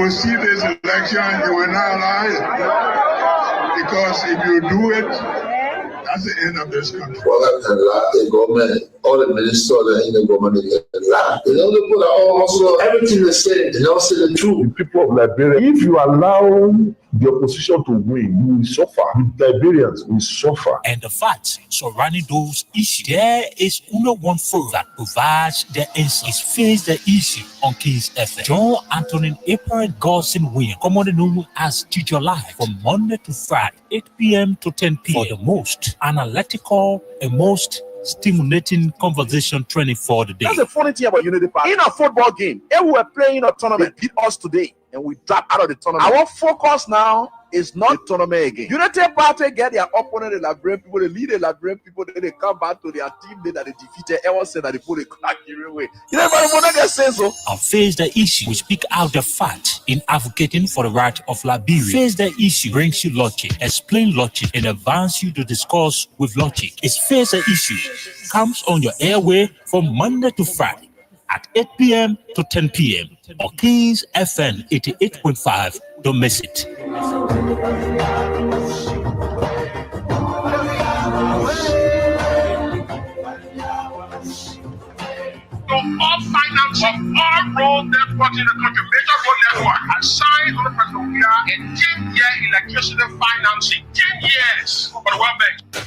will see this election, you will not lie. Because if you do it, that's the end of this country. Well, the government, all the ministers in the government, they lie. They don't put also everything they say, they don't say the truth. The people of Liberia, if you allow the opposition to win, you will suffer. The Liberians will suffer. And the facts surrounding those issues, there is only one forum that provides the answer. Is Face the Issue on Kings FM. John Anthony April Godson Williams, commonly known as Teacher Live, from Monday to Friday, 8 p.m. to 10 p.m. for the most analytical and most stimulating conversation training for the day. That's the funny thing about Unity Park. In a football game, if we were playing a tournament, they beat us today, and we drop out of the tournament. Our focus now is not the tournament again. Unity Party get their opponent, the Liberian people, they lead the Liberian people, then they come back to their team that they defeated. Everyone said that they put a crack away. You know, everybody can say so. On Face the Issue, we speak out the fact in advocating for the right of Liberia. Face the Issue brings you logic, explain logic, and advance you to discuss with logic. It's Face the Issue. Comes on your airway from Monday to Friday at 8 p.m. to 10 p.m. on Kings FM 88.5. Don't miss it. All financing, all road networks in the country, major road network, and signed on the President we are a 10-year electricity financing. 10 years for the World Bank.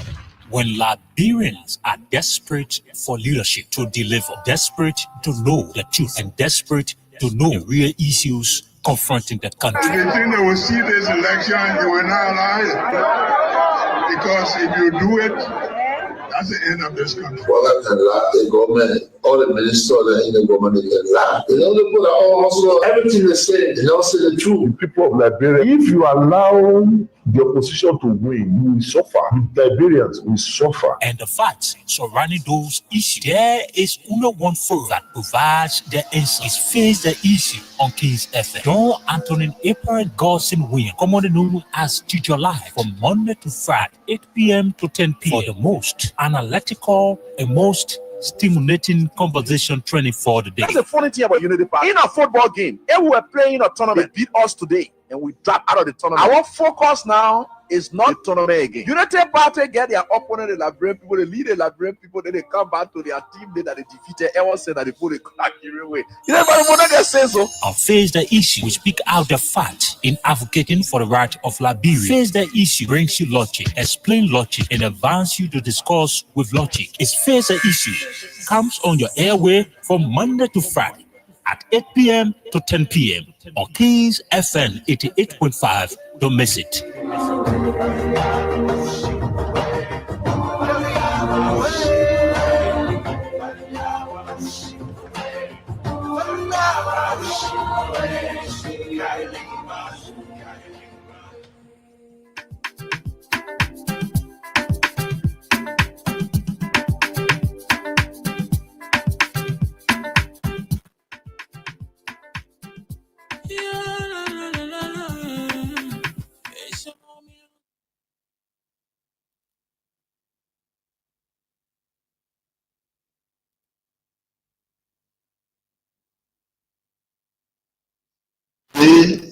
When Liberians are desperate for leadership to deliver, desperate to know the truth, and desperate to know the real issues confronting the country. If you think they will see this election, you will not lie. Because if you do it, that's the end of this country. Well, the government, all the ministers in the government, they lie. They don't put also everything they say, they don't say the truth. The people of Liberia, if you allow the opposition to win, you will suffer. The Liberians will suffer. And the facts surrounding those issues, there is only one forum that provides the answer. Is Face the Issue on Kings FM. John Anthony April Godson Williams, commonly known as Teacher Live, from Monday to Friday, 8 p.m. to 10 p.m. for the most analytical and most stimulating conversation training for the day. That's the funny thing about Unity Park. In a football game, if we were playing a tournament, they beat us today, and we drop out of the tournament. Our focus now is not the tournament again. Unity Party get their opponent, the Liberian people, they lead the Liberian people, then they come back to their team that they defeated. Everyone said that they put a crack away. You know, everybody can say so. On Face the Issue, we speak out the fact in advocating for the right of Liberia. Face the Issue brings you logic, explain logic, and advance you to discuss with logic. It's Face the Issue. Comes on your airway from Monday to Friday at 8 p.m. to 10 p.m. on Kings FM 88.5. Don't miss it.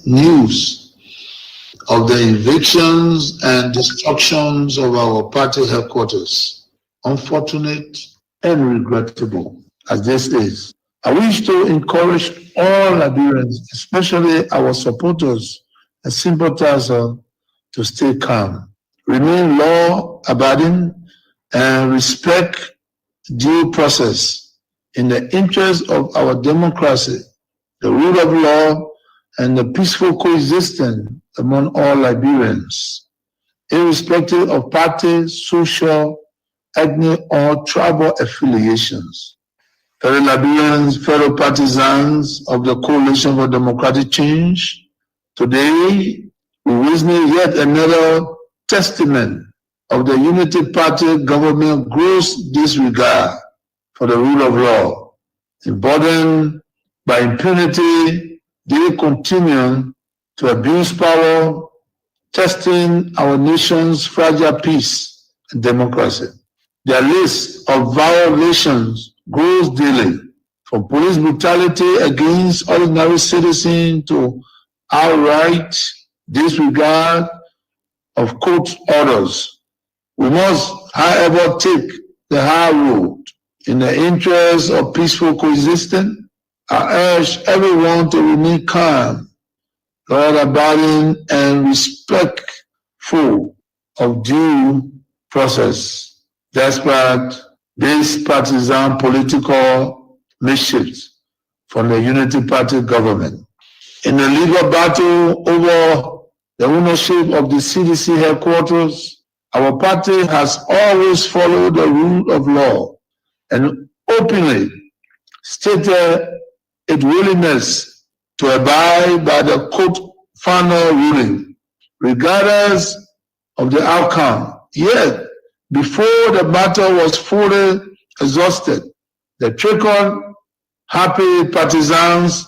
News of the evictions and destructions of our party headquarters. Unfortunate and regrettable as this is. I wish to encourage all Liberians, especially our supporters and sympathizers, to stay calm, remain law-abiding, and respect due process in the interest of our democracy, the rule of law, and the peaceful coexistence among all Liberians, irrespective of party, social, ethnic, or tribal affiliations. Fellow Liberians, fellow partisans of the Coalition for Democratic Change, today we witness yet another testament of the Unity Party government gross disregard for the rule of law. Emboldened by impunity, they continue to abuse power, testing our nation's fragile peace and democracy. Their list of violations grows daily, from police brutality against ordinary citizens to outright disregard of court orders. We must, however, take the high road. In the interest of peaceful coexistence, I urge everyone to remain calm, law-abiding, and respectful of due process, despite this partisan political mischiefs from the Unity Party government. In the legal battle over the ownership of the CDC headquarters, our party has always followed the rule of law and openly stated its willingness to abide by the court final ruling, regardless of the outcome. Yet, before the battle was fully exhausted, the trigger-happy partisans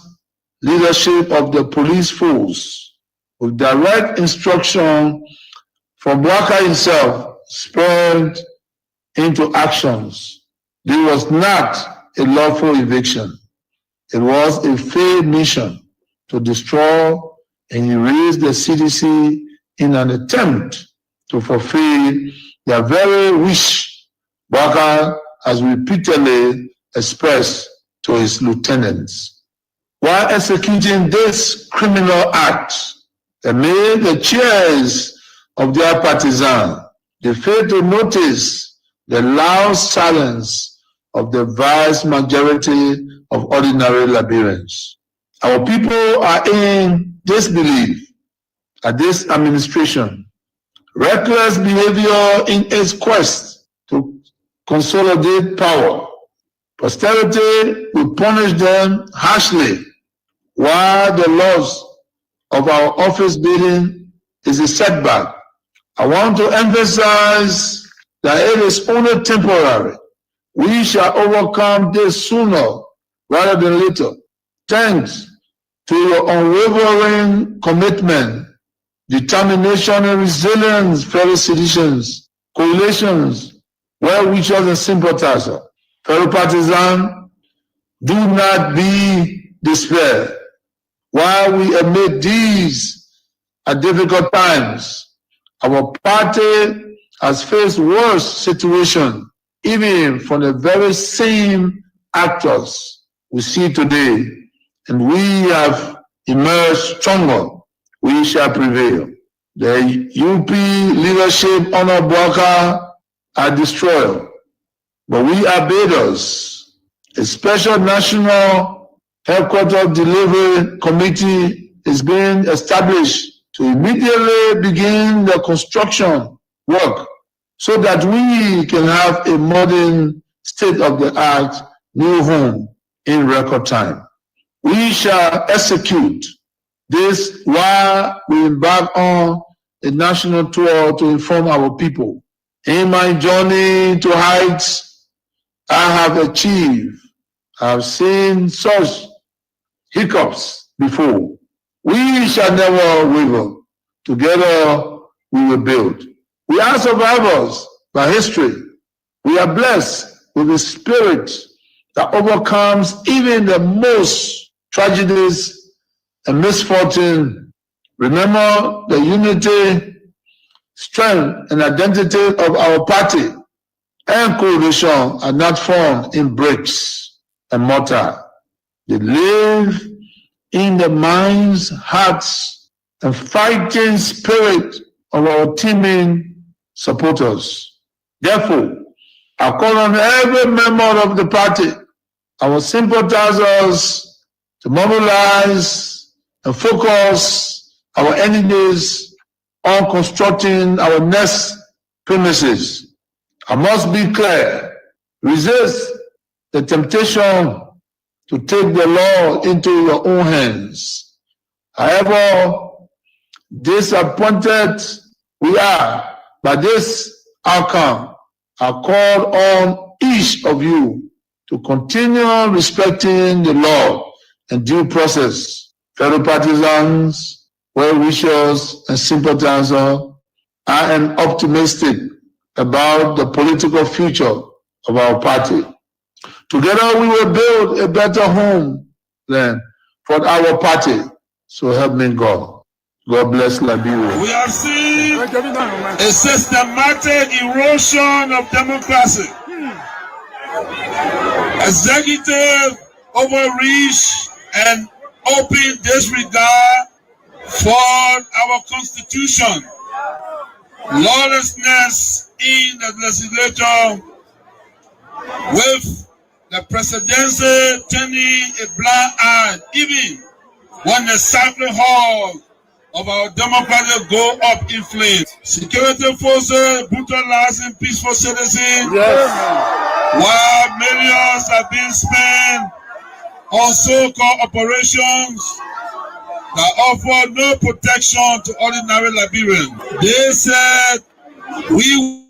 leadership of the police force, with direct instruction from Boubacar himself, spurred into actions. This was not a lawful eviction. It was a failed mission to destroy and erase the CDC in an attempt to fulfill their very wish Boubacar has repeatedly expressed to his lieutenants. While executing this criminal act, they made the cheers of their partisans. They failed to notice the loud silence of the vast majority of ordinary Liberians. Our people are in disbelief at this administration. Reckless behavior in its quest to consolidate power. Posterity will punish them harshly, while the loss of our office building is a setback. I want to emphasize that it is only temporary. We shall overcome this sooner rather than later. Thanks to your unwavering commitment, determination, and resilience, fellow citizens, coalitions, well-wishers, and sympathizers. Fellow partisans, do not be despaired. While we admit these are difficult times, our party has faced worse situations, even from the very same actors we see today, and we have emerged stronger. We shall prevail. The UP leadership under Boubacar are destroyed, but we are builders. A special national headquarters delivery committee is being established to immediately begin the construction work so that we can have a modern state-of-the-art new home in record time. We shall execute this while we embark on a national tour to inform our people. In my journey to heights I have achieved, I have seen such hiccups before. We shall never waver. Together we will build. We are survivors by history. We are blessed with a spirit that overcomes even the most tragedies and misfortune. Remember, the unity, strength, and identity of our party and coalition are not formed in bricks and mortar. They live in the minds, hearts, and fighting spirit of our teaming supporters. Therefore, I call on every member of the party, our sympathizers, to mobilize and focus our energies on constructing our next premises. I must be clear, resist the temptation to take the law into your own hands. However disappointed we are by this outcome, I call on each of you to continue respecting the law and due process. Fellow partisans, well-wishers, and sympathizers, I am optimistic about the political future of our party. Together we will build a better home then for our party, So help me God. God bless Liberia. We have seen a systematic erosion of democracy. Executive overreach and open disregard for our constitution. Lawlessness in the legislature, with the presidency turning a blind eye even when the sacred hall of our democracy go up in flames. Security forces brutalizing peaceful citizens, while millions are being spent on so-called operations that offer no protection to ordinary Liberians. They said we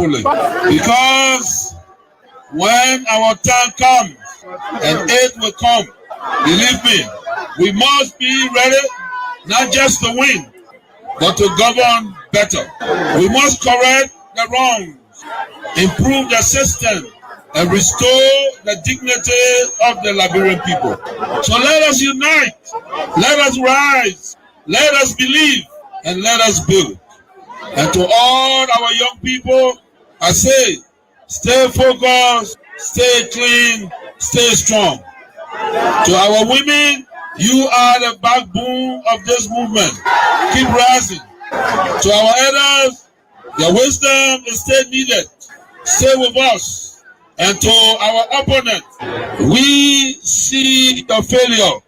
fully. Because when our time comes and it will come, believe me, we must be ready not just to win, but to govern better. We must correct the wrongs, improve the system, and restore the dignity of the Liberian people. So let us unite, let us rise, let us believe, and let us build. And to all our young people, I say, stay focused, stay clean, stay strong. To our women, you are the backbone of this movement. Keep rising. To our elders, your wisdom is still needed. Stay with us. And to our opponent, we see your failure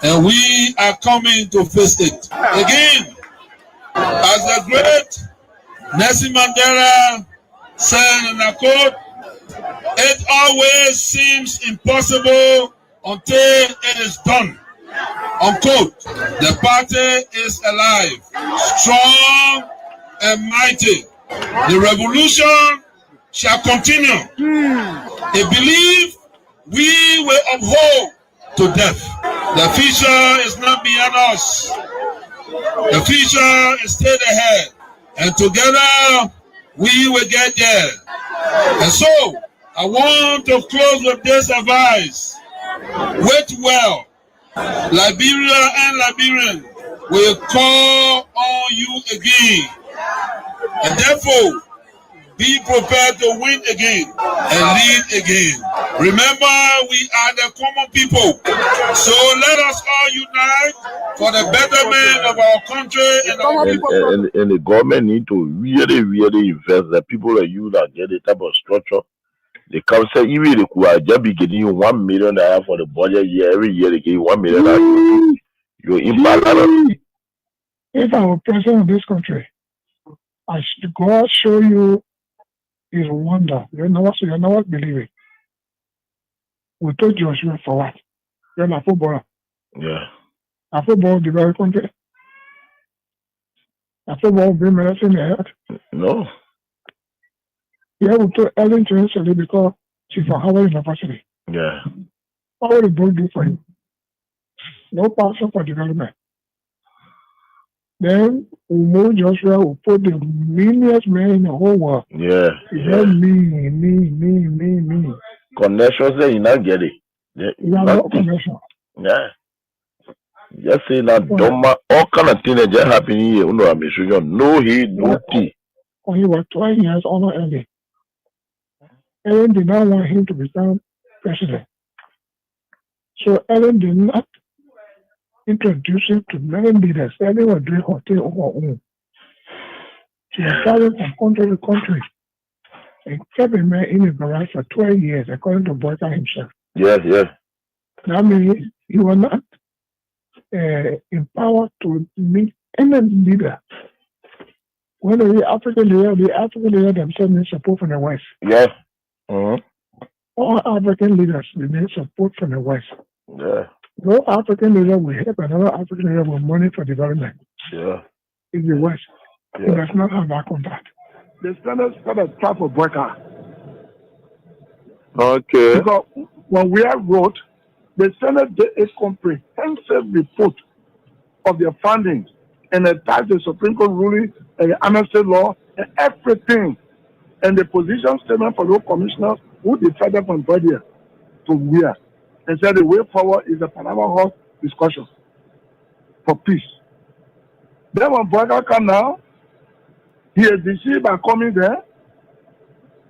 and we are coming to face it. Again, as the great Nelson Mandela said in a quote, it always seems impossible until it is done. Unquote. The party is alive, strong and mighty. The revolution shall continue. A belief we will uphold to death. The future is not beyond us. The future is still ahead. And together we will get there. And so I want to close with this advice. Wait well. Liberia and Liberians will call on you again. And therefore, be prepared to win again and lead again. Remember, we are the common people. So let us all unite for the betterment of our country and our people. And the government need to really invest. The people like you that get the type of structure. They come say even they could just be getting you $1 million for the budget year. Every year they give you $1 million. You impact. If I were president of this country, God show you His wonder. You never believe it. We told Joshua for what? You're not footballer. Yeah. A football of the very country. A football bring medicine in the head. No. Yeah, we told Ellen to yesterday because she's from Howard University. Yeah. What will the board do for you? No passion for development. Then we move Joshua, we put the meanest man in the whole world. Yeah. Yeah. Me. Connections there, you not get it. You have no connection. Yeah. Just say that all kind of things that just happen here. No he, no tea. When he was 12 years older early, Ellen did not want him to become president. So Ellen did not introduce him to many leaders. Ellen was doing her thing on her own. She was traveling from country to country and kept a man in a garage for 12 years, according to Boyka himself. Yes. That means he was not empowered to meet any leader. When the African leader themselves need support from the West. Yeah. Mm-hmm. All African leaders need support from the West. Yeah. No African leader will help another African leader with money for development. Yeah. In the West. Yeah. It does not have that contact. The standards got a trap of Boyka. Okay. Because when we have wrote, the Senate did a comprehensive report of their findings and attached the Supreme Court ruling and the amnesty law and everything and the position statement for those commissioners who decided from Brady to where and said the way forward is a Panama House discussion for peace. Then when Boyka come now, he is deceived by coming there,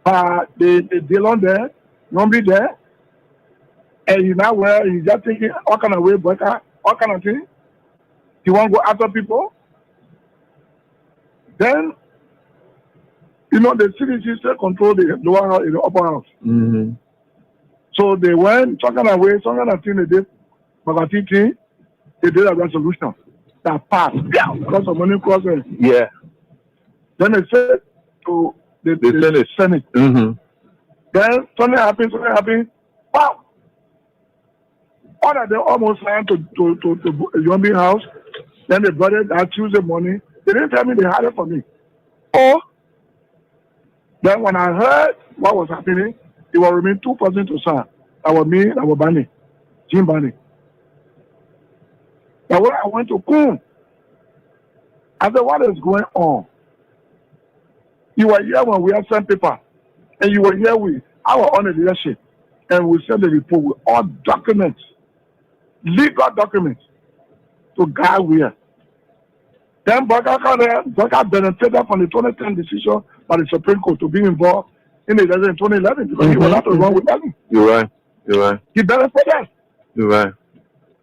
by the Dillon there, Nombi there, and you now where he's just thinking all kind of way, Boyka, all kind of thing. He want to go after people. Then, the CDC still control the lower house, the upper house. Mm-hmm. So they went, some kind of way, some kind of thing they did, Bagati thing, they did a resolution that passed. Yeah, because of money crossing. Yeah. Then they said to the Senate. Mm-hmm. Then something happened. Wow! All of them almost ran to Yombi house. Then they brought it that Tuesday morning. They didn't tell me they had it for me. Oh! Then when I heard what was happening, it was remain 2 persons to sign. That was me, that was Bani, Jim Bani. But when I went to Kum, I said, what is going on? You were here when we had sent paper, and you were here with our own leadership, and we sent the report with all documents, legal documents, to guide where. Then Baka benefited from the 2010 decision by the Supreme Court to be involved in the election in 2011 because he was not wrong with them. You're right. He benefited. You're right.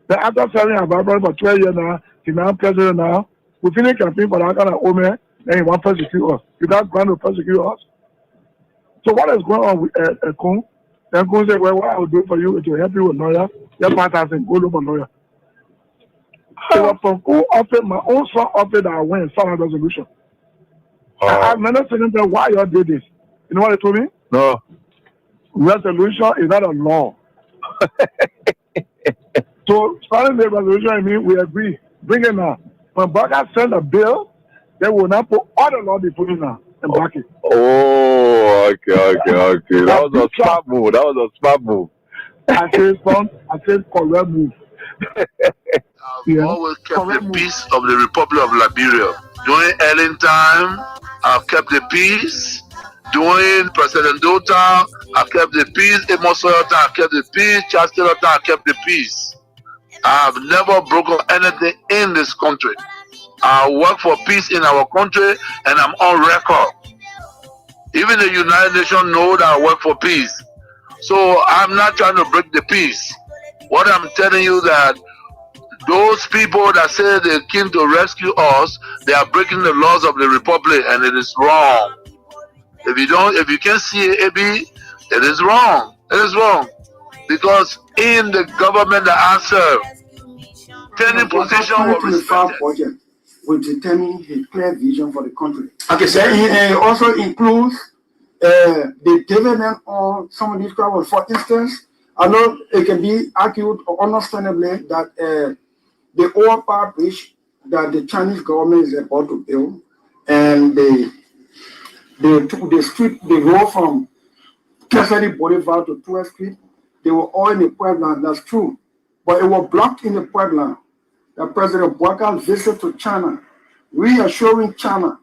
Then after serving Ababa for 12 years now, he's now president now. We finished campaign for that kind of woman, then he wants to persecute us. He doesn't want to persecute us. So what is going on with Kun? Then Kun said, well, what I will do for you is to help you with lawyer. Your partner said, go look for lawyer. So from Kun offered, my own son offered that I went some resolution. I have many seconds why you did this. You know what they told me? No. Resolution is not a law. So starting the resolution, I mean, we agree. Bring it now. When Baka send a bill, they will not put all the law they put in now and back it. Oh, okay. That was a smart move. I said correct move. I've always kept the peace of the Republic of Liberia. During Ellen time, I've kept the peace. During President Dota, I kept the peace. Amos Oyota, I kept the peace. Charles Taylor, I kept the peace. I have never broken anything in this country. I work for peace in our country, and I'm on record. Even the United Nations know that I work for peace. So I'm not trying to break the peace. What I'm telling you that those people that say they came to rescue us, they are breaking the laws of the Republic, and it is wrong. If you can't see it, AB, it is wrong. It is wrong. Because in the government that I serve, any position was respected. Will determine his clear vision for the country. Okay, so it also includes the development of some of these problems. For instance, I know it can be argued understandably that the overpass bridge that the Chinese government is about to build, and the road from Cassidy Boulevard to 12th Street, they were all in the pipeline. That's true, but it was blocked in the pipeline. That President Bouazizi visited to China, reassuring China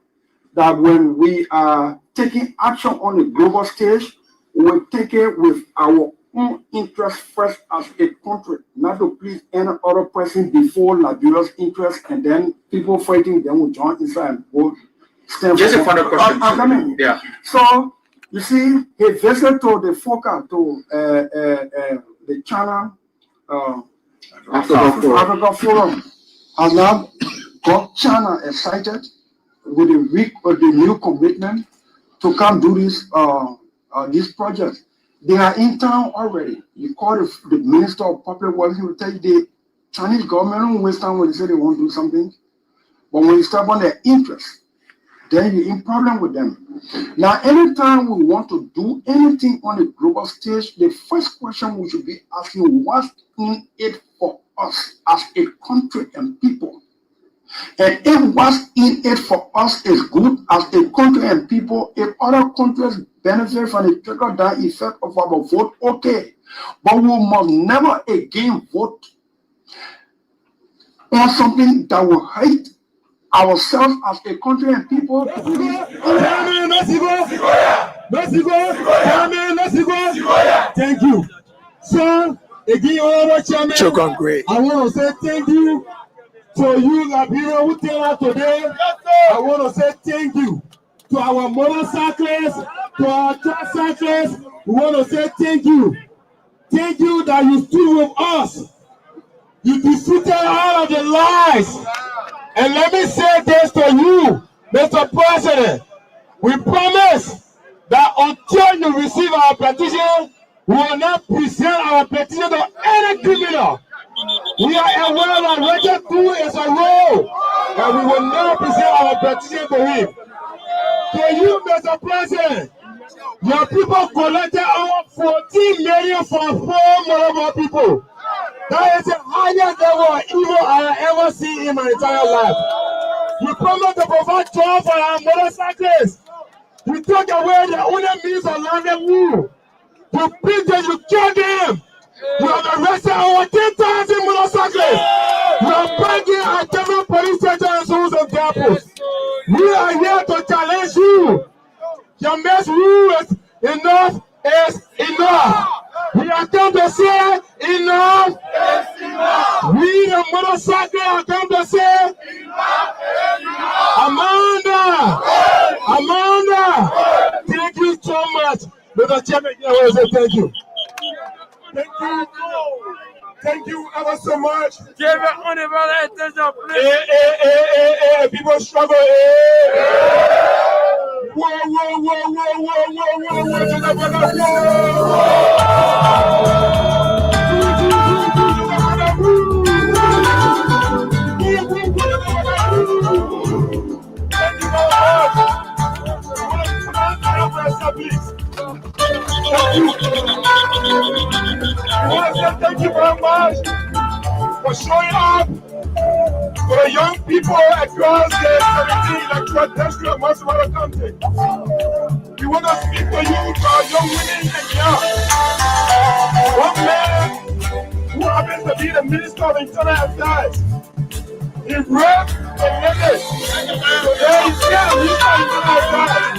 that when we are taking action on the global stage, we will take it with our own interest first as a country, not to please any other person before Liberia's interest, and then people fighting them will join inside and go stand. Just a final question. Yeah. So you see, he visited to the focus to the China Africa Forum has now got China excited with the new commitment to come do this project. They are in town already. You call the Minister of Public Works, he will tell you the Chinese government don't waste time when they say they want to do something. But when you step on their interest, then you're in problem with them. Now, anytime we want to do anything on the global stage, the first question we should be asking, what's in it for us as a country and people? And if what's in it for us is good as a country and people, if other countries benefit from the trickle-down effect of our vote, okay. But we must never again vote on something that will hurt ourselves as a country and people. Thank you. So, again, Honorable Chairman, great. I want to say thank you to you, Liberia, who tell us today. I want to say thank you to our motorcyclists, to our tricyclists. We want to say thank you. Thank you that you stood with us. You defeated all of the lies. And let me say this to you, Mr. President. We promise that until you receive our petition, we will not present our petition to any criminal. We are aware that Richard 2 is a role, and we will not present our petition to him. To you, Mr. President, your people collected over 14 million from 4 Morobo people. That is the highest level of evil I have ever seen in my entire life. You promised to provide job for our motorcyclists. You took away the only means of livelihood. You beat them, you killed them. You have arrested over 10,000 motorcyclists. You are banging at different police stations and schools and campus. We are here to challenge you. Your best rule is enough is enough. We are come to say enough is enough. We the motorcycle are come to say, Amanda, thank you so much. Mr. Chairman, I want to say thank you. Thank you ever so much. Give it on the brother attention, please. Hey, people struggle. Whoa. Thank you very much for showing up for the young people across the 17 electoral district of Massachusetts County. We want to speak to you, to our young women and young. One man who happens to be the Minister of Internal Affairs. He raped the lady. Today he's here, the Minister of Internal Affairs.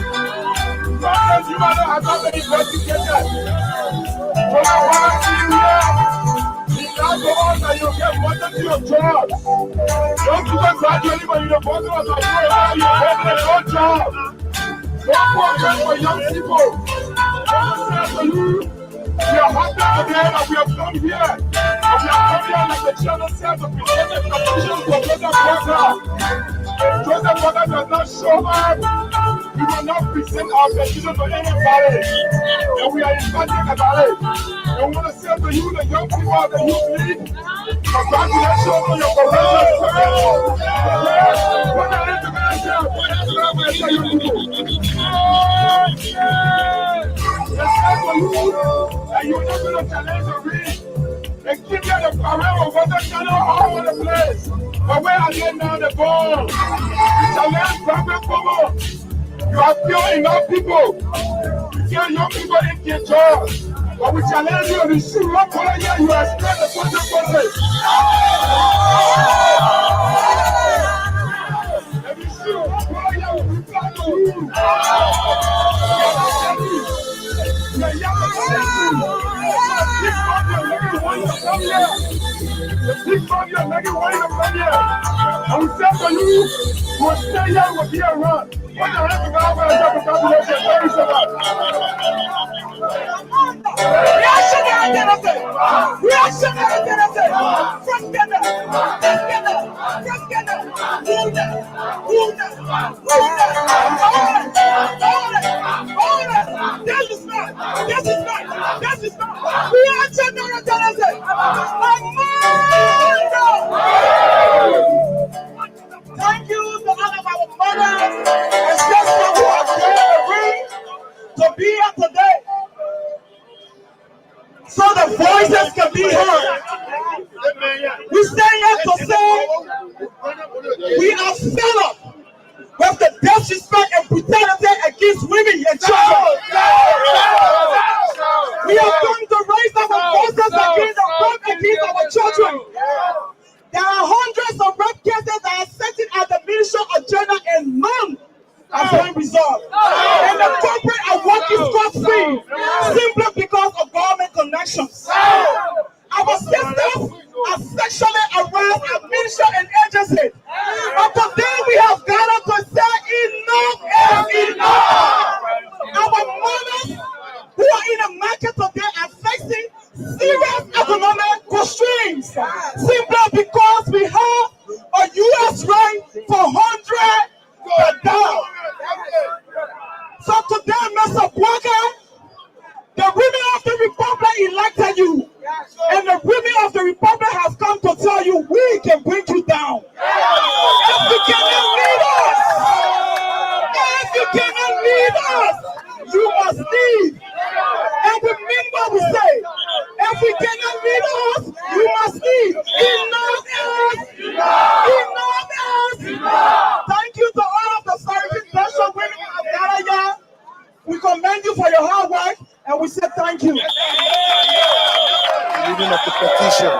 Sometimes you might not have that many investigators. For the one thing here, it's not for us that you get multitude of jobs. Don't people gradually from university or school, you get no job. Don't work for young people. Don't say to you, we are happy today that we have come here. And we have come here like the channel said to present the petition for Joseph Walker. If Joseph Walker does not show up, we will not present our petition to anybody. And we are emphatic about it. And we want to say to you, the young people of the youth league, congratulations on your progressive service. Put that into the and you're not going to challenge the read. They keep you the power of water channel all over the place. But where are they now? The ball. We challenge private power. You have few enough people. You get young people in their jobs. But we challenge you to shoot up for a year. You expect the consequences. If you shoot up for a year, we plan to you. The big body are making one in the premier. And we say for you, who will stay here, will be around. What the heck is our congratulations? Thank you so much. Thank you to all of our mothers and sisters who are here to be here today, so the voices can be heard. We stand here to say we are fed up with the disrespect and brutality against women and children. We are going to raise our voices against the rape against our children. There are hundreds of rape cases that are sitting at the ministry agenda and none have been resolved. And the corporate are working scot-free simply because of government connections. Our sisters are sexually harassed at ministry and agencies. But today we have gathered to say enough is enough. Our mothers who are in the market today are facing serious economic constraints simply because we have a U.S. rate for 100 per dollar. So today, Mr. Walker, the women of the Republic elected you, and the women of the Republic have come to tell you we can bring you down. If you cannot lead us, you must leave. And we mean what we say. If we cannot lead us, you must leave. Enough is enough. Thank you to all of the service special women of Ghana. We commend you for your hard work, and we say thank you. Reading of the petition.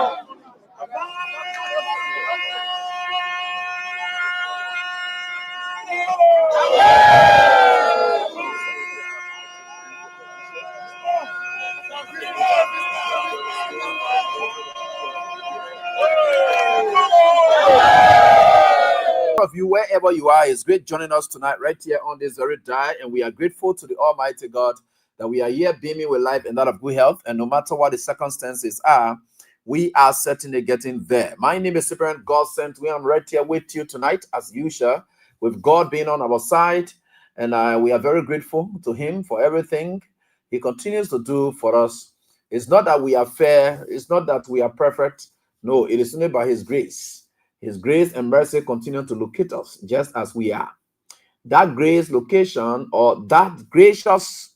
you, wherever you are. It's great joining us tonight right here on this very day. And we are grateful to the Almighty God that we are here beaming with life and that of good health. And no matter what the circumstances are, we are certainly getting there. My name is Cyprian God Sent. We are right here with you tonight, as usual, with God being on our side. And we are very grateful to him for everything he continues to do for us. It's not that we are fair. It's not that we are perfect. No, it is only by his grace. His grace and mercy continue to locate us just as we are. That grace location or that gracious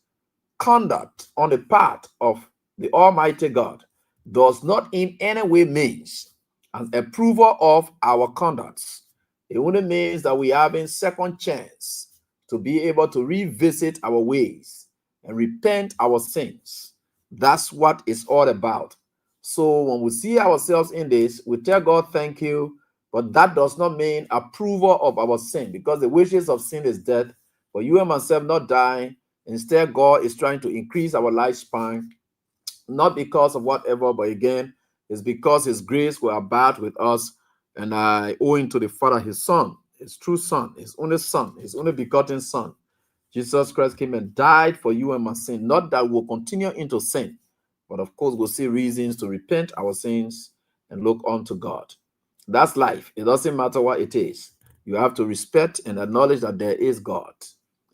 conduct on the part of the Almighty God does not in any way means an approval of our conducts. It only means that we are having second chance to be able to revisit our ways and repent our sins. That's what it's all about. So when we see ourselves in this, we tell God thank you, but that does not mean approval of our sin, because the wages of sin is death. But you and myself not dying. Instead, God is trying to increase our lifespan, not because of whatever, but again, it's because his grace will abide with us, and owing to the Father, his Son, his true Son, his only begotten Son. Jesus Christ came and died for you and my sin. Not that we'll continue into sin, but of course we'll see reasons to repent our sins and look unto God. That's life. It doesn't matter what it is. You have to respect and acknowledge that there is God.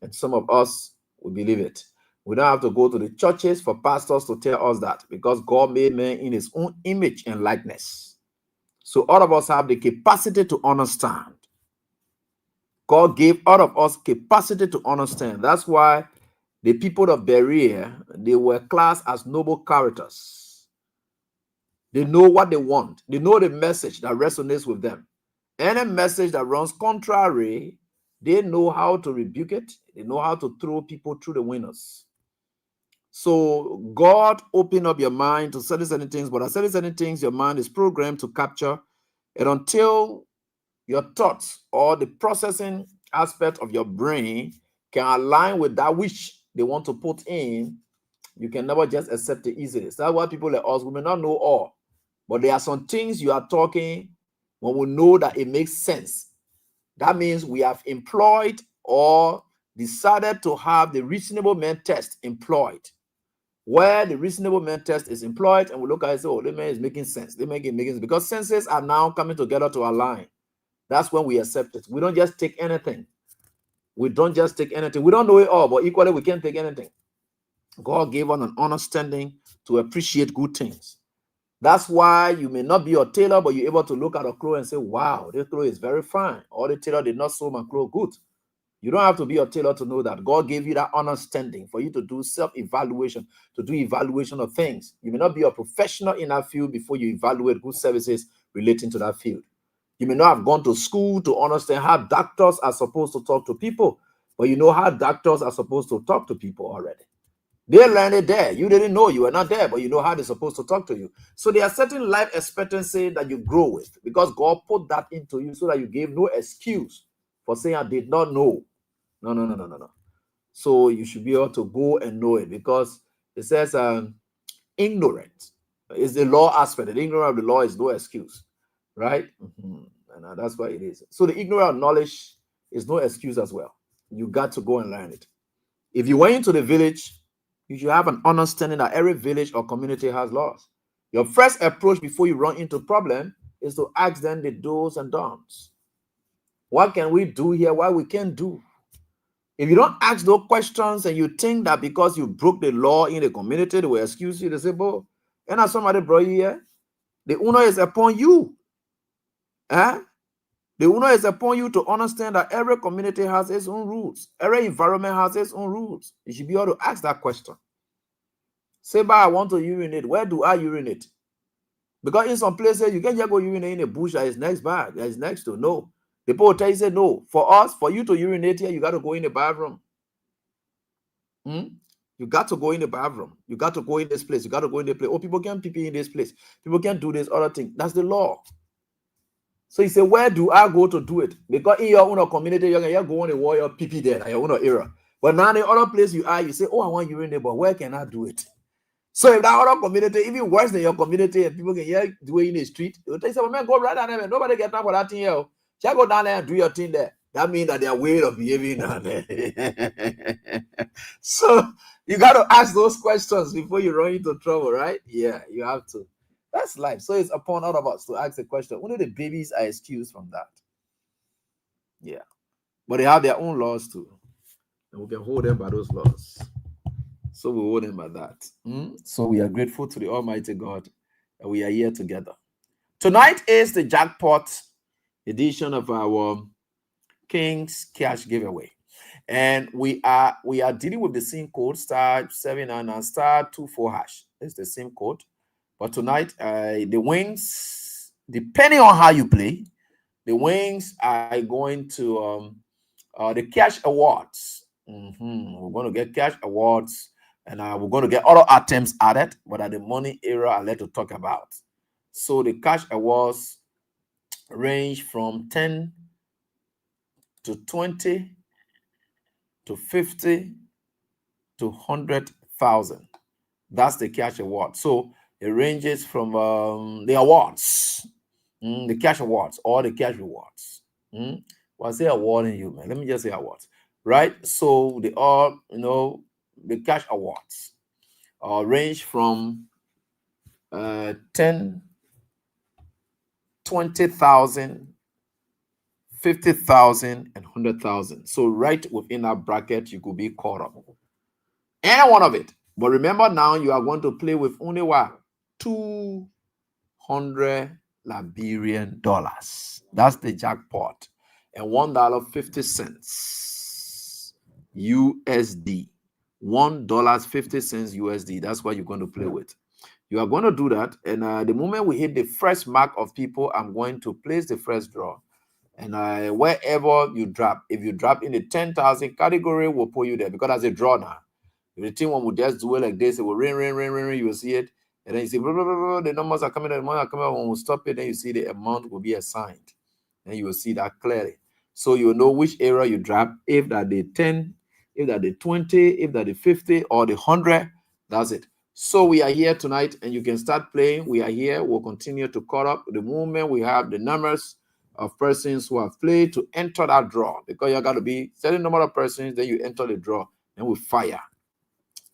And some of us will believe it. We don't have to go to the churches for pastors to tell us that, because God made man in his own image and likeness. So all of us have the capacity to understand. God gave all of us capacity to understand. That's why the people of Berea, they were classed as noble characters. They know what they want. They know the message that resonates with them. Any message that runs contrary, they know how to rebuke it. They know how to throw people through the windows. So God opened up your mind to certain things, but at certain things, your mind is programmed to capture. And until your thoughts or the processing aspect of your brain can align with that which they want to put in, you can never just accept it easily. That's why people like us, we may not know all, but there are some things you are talking when we know that it makes sense. That means we have employed or decided to have the reasonable man test employed. Where the reasonable man test is employed, and we look at it and say, oh, the man is making sense. They make it making sense, because senses are now coming together to align. That's when we accept it. We don't just take anything. We don't just take anything. We don't know it all, but equally we can't take anything. God gave us an understanding to appreciate good things. That's why you may not be a tailor, but you're able to look at a clothes and say, wow, this clothes is very fine. Or the tailor did not sew my clothes good. You don't have to be a tailor to know that. God gave you that understanding for you to do self-evaluation, to do evaluation of things. You may not be a professional in that field before you evaluate good services relating to that field. You may not have gone to school to understand how doctors are supposed to talk to people, but you know how doctors are supposed to talk to people already. They learned it there. You didn't know, you were not there, but you know how they're supposed to talk to you. So there are certain life expectancy that you grow with, because God put that into you so that you gave no excuse for saying, I did not know. No. So you should be able to go and know it, because it says ignorant is the law aspect. The ignorance of the law is no excuse. Right? And that's why it is. So the ignorance of knowledge is no excuse as well. You got to go and learn it. If you went into the village, you should have an understanding that every village or community has laws. Your first approach before you run into problem is to ask them the do's and don'ts. What can we do here? What we can do? If you don't ask those questions and you think that because you broke the law in the community, they will excuse you, they say, "Bo, and as somebody brought you here, the honor is upon you." The honor is upon you to understand that every community has its own rules. Every environment has its own rules. You should be able to ask that question. Say, "But I want to urinate. Where do I urinate?" Because in some places, you can't just go urinate in a bush that is next by, that is next to. No. The people will tell you, say, no. For us, for you to urinate here, you got to go in the bathroom. You got to go in the bathroom. You got to go in this place. You got to go in this place. Oh, people can't pee in this place. People can't do this other thing. That's the law. So you say, where do I go to do it? Because in your own community, you're going to warrior pee there, in your own era. But now the other place you are, you say, oh, I want urinate, but where can I do it? So if that other community, even worse than your community, and people can hear doing in the street, they say, well, man, go right down there, man. Nobody get time for that thing here. Just go down there and do your thing there. That means that they are way of behaving down there. So you got to ask those questions before you run into trouble, right? Yeah, you have to. That's life. So it's upon all of us to ask the question. Only the babies are excused from that. Yeah. But they have their own laws too. And we can hold them by those laws. So we hold them by that. So we are grateful to the Almighty God that we are here together. Tonight is the jackpot edition of our King's Cash giveaway. And we are dealing with the same code, *799 and *24#. It's the same code. But tonight, the wins, depending on how you play, the wins are going to the cash awards. We're going to get cash awards, and we're going to get other items added, but at the money era, I'll let you talk about. So the cash awards range from 10 to 20 to 50 to 100,000. That's the cash award. So it ranges from the awards, the cash awards, or the cash rewards. Well, I say awarding you, man. Let me just say awards, right? So they all, the cash awards range from 10, 20,000, 50,000, and 100,000. So right within that bracket, you could be caught up. Any one of it. But remember now, you are going to play with only what? $200 Liberian dollars. That's the jackpot. And $1.50 USD. $1.50 USD. That's what you're going to play with. You are going to do that. And the moment we hit the first mark of people, I'm going to place the first draw. And wherever you drop, if you drop in the 10,000 category, we'll put you there because that's a draw now. If the team one will just do it like this, it will ring, you will see it. And then you see, blah, blah, blah, blah, the numbers are coming, the numbers are coming. When we stop it, then you see the amount will be assigned. And you will see that clearly. So you will know which area you drop, if that the 10, if that the 20, if that the 50, or the 100, that's it. So we are here tonight, and you can start playing. We are here. We'll continue to call up the moment we have the numbers of persons who have played to enter that draw, because you got to be certain number of persons, then you enter the draw, and we fire.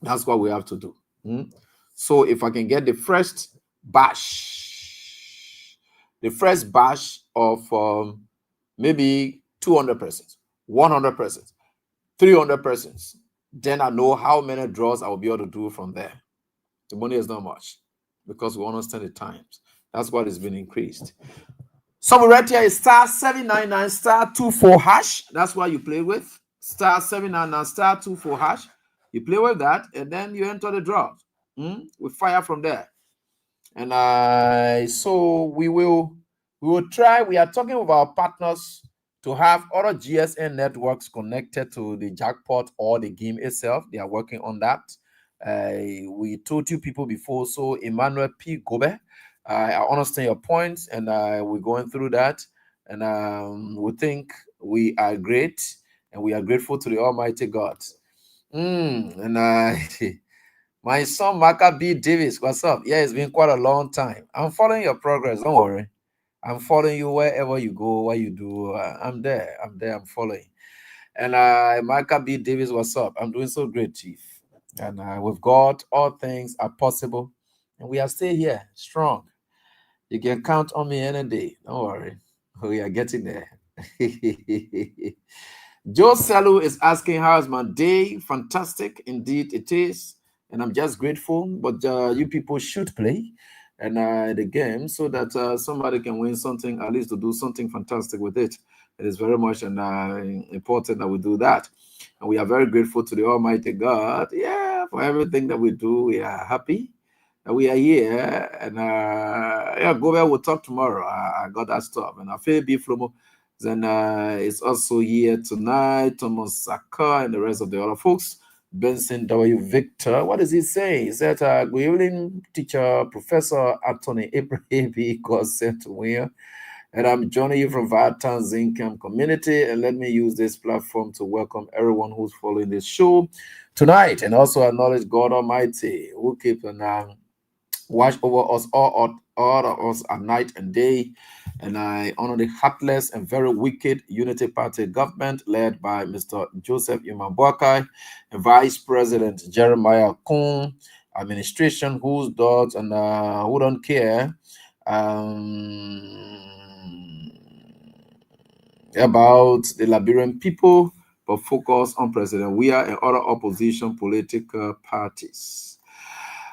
That's what we have to do. So if I can get the first batch of maybe 200 persons, 100 persons, 300 persons, then I know how many draws I will be able to do from there. The money is not much because we understand the times. That's what has been increased. So we right here is *799 *24#. That's what you play with. *799 *24#. You play with that, and then you enter the draw. We fire from there. And so we will try. We are talking with our partners to have other GSM networks connected to the jackpot or the game itself. They are working on that. We told you people before. So Emmanuel P. Gobe, I understand your points, and we're going through that. And we think we are great, and we are grateful to the Almighty God. And my son Maka B. Davis, what's up? Yeah, it's been quite a long time. I'm following your progress. Don't worry. I'm following you wherever you go, what you do. I'm there. I'm following. And Maka B. Davis, what's up? I'm doing so great, Chief. And with God, all things are possible. And we are still here, strong. You can count on me any day. Don't worry. We are getting there. Joe Salu is asking, how is my day? Fantastic. Indeed, it is. And I'm just grateful. But you people should play and the game so that somebody can win something, at least to do something fantastic with it. It is very much important that we do that. And we are very grateful to the Almighty God, for everything that we do. We are happy that we are here. And Gobe will talk tomorrow. I got that stuff. And I feel B. Flomo. Then it's also here tonight. Thomas Saka and the rest of the other folks. Benson W. Victor. What does he say? He said, good evening, teacher, Professor Anthony Abraham, God sent to win. And I'm joining you from Valtown Zinkham community. And let me use this platform to welcome everyone who's following this show tonight. And also acknowledge God Almighty, who keep watch over us all of us at night and day. And I honor the heartless and very wicked Unity Party government led by Mr. Joseph Imambuakai and Vice President Jeremiah Kun, administration whose dogs and who don't care about the Liberian people, but focus on President Weah and other opposition political parties.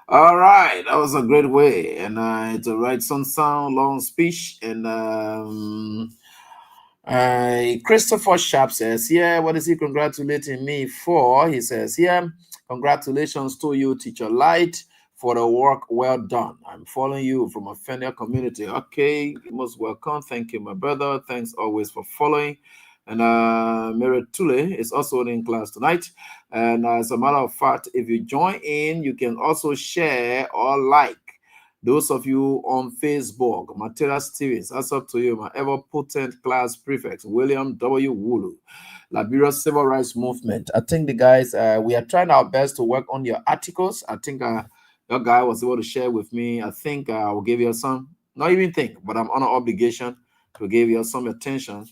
All right, that was a great way, and it's a right sound long speech. And Christopher Sharp says, "Yeah, what is he congratulating me for?" He says, "Yeah, congratulations to you, Teacher Light, for the work well done. I'm following you from a Fender community." Okay, you're most welcome. Thank you, my brother. Thanks always for following. And Mary Tule is also in class tonight. And as a matter of fact, if you join in, you can also share or like. Those of you on Facebook, Matera Stevens, that's up to you. My ever-potent class prefect, William W. Wulu, Liberia Civil Rights Movement. I think the guys, we are trying our best to work on your articles. I think your guy was able to share with me. I think I will give you some, not even think, but I'm on an obligation to give you some attention.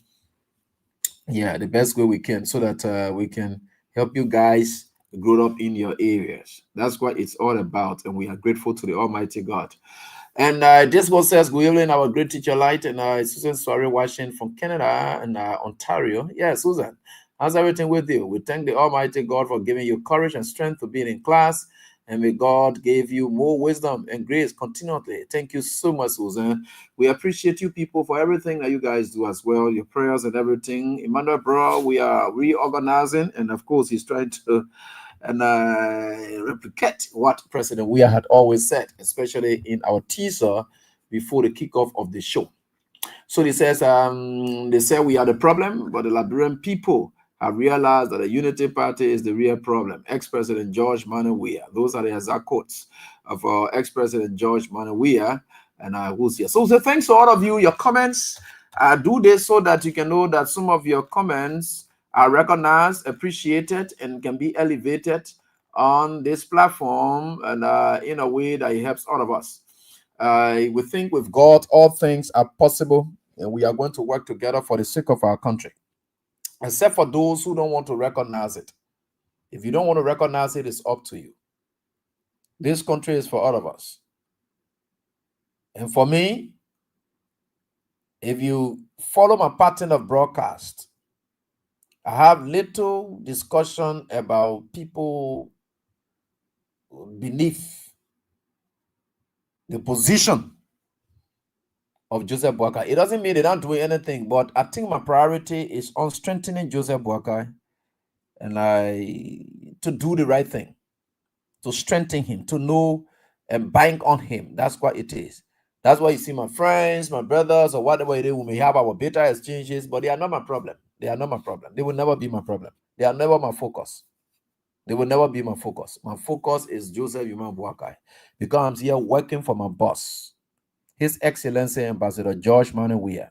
Yeah, the best way we can, so that we can help you guys grow up in your areas. That's what it's all about, and we are grateful to the Almighty God. And this one says, "Good evening, our great Teacher Light," and Susan Soare watching from Canada and Ontario. Yeah, Susan, how's everything with you? We thank the Almighty God for giving you courage and strength to be in class, and may God give you more wisdom and grace continually. Thank you so much, Susan. We appreciate you people for everything that you guys do as well, your prayers and everything. Emmanuel, bro, we are reorganizing, and of course, he's trying to replicate what President Weah had always said, especially in our teaser before the kickoff of the show. So he says, they say we are the problem, but the Liberian people have realized that the Unity Party is the real problem. Ex-President George Manneh Weah. Those are the exact quotes of ex-President George Manneh Weah, and who's here. So thanks to all of you. Your comments, do this so that you can know that some of your comments are recognized, appreciated, and can be elevated on this platform, and in a way that it helps all of us. We think with God, all things are possible, and we are going to work together for the sake of our country. Except for those who don't want to recognize it. If you don't want to recognize it, it's up to you. This country is for all of us. And for me, if you follow my pattern of broadcast, I have little discussion about people beneath the position of Joseph Boakai. It doesn't mean they don't do anything, but I think my priority is on strengthening Joseph Boakai and to do the right thing, to strengthen him, to know and bank on him. That's what it is. That's why you see my friends, my brothers, or whatever it is, we may have our bitter exchanges, but they are not my problem. They are not my problem. They will never be my problem. They are never my focus. They will never be my focus. My focus is Joseph Imambuakai, because I'm here working for my boss, His Excellency Ambassador George Manneh Weah.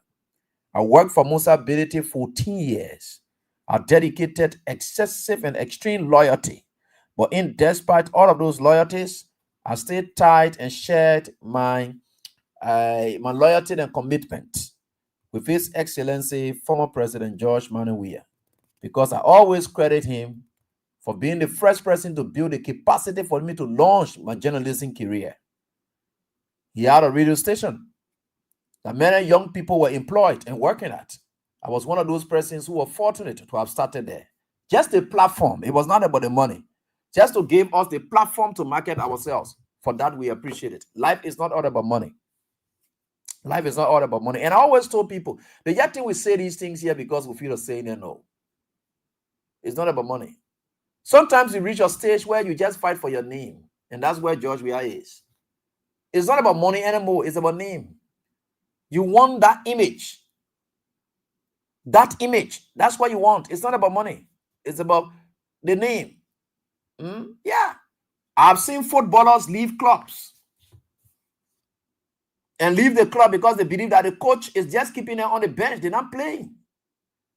I worked for Musa Bility 14 years. I dedicated excessive and extreme loyalty. But despite all of those loyalties, I stayed tight and shared my loyalty and commitment with His Excellency, former President George Manneh Weah, because I always credit him for being the first person to build the capacity for me to launch my journalism career. He had a radio station that many young people were employed and working at. I was one of those persons who were fortunate to have started there. Just a platform. It was not about the money. Just to give us the platform to market ourselves. For that, we appreciate it. Life is not all about money. Life is not all about money. And I always told people, the yet thing we say these things here because we feel the saying no. It's not about money. Sometimes you reach a stage where you just fight for your name. And that's where George Weah is. It's not about money anymore. It's about name. You want that image. That image. That's what you want. It's not about money. It's about the name. Yeah. I've seen footballers leave clubs and leave the club because they believe that the coach is just keeping them on the bench. They're not playing.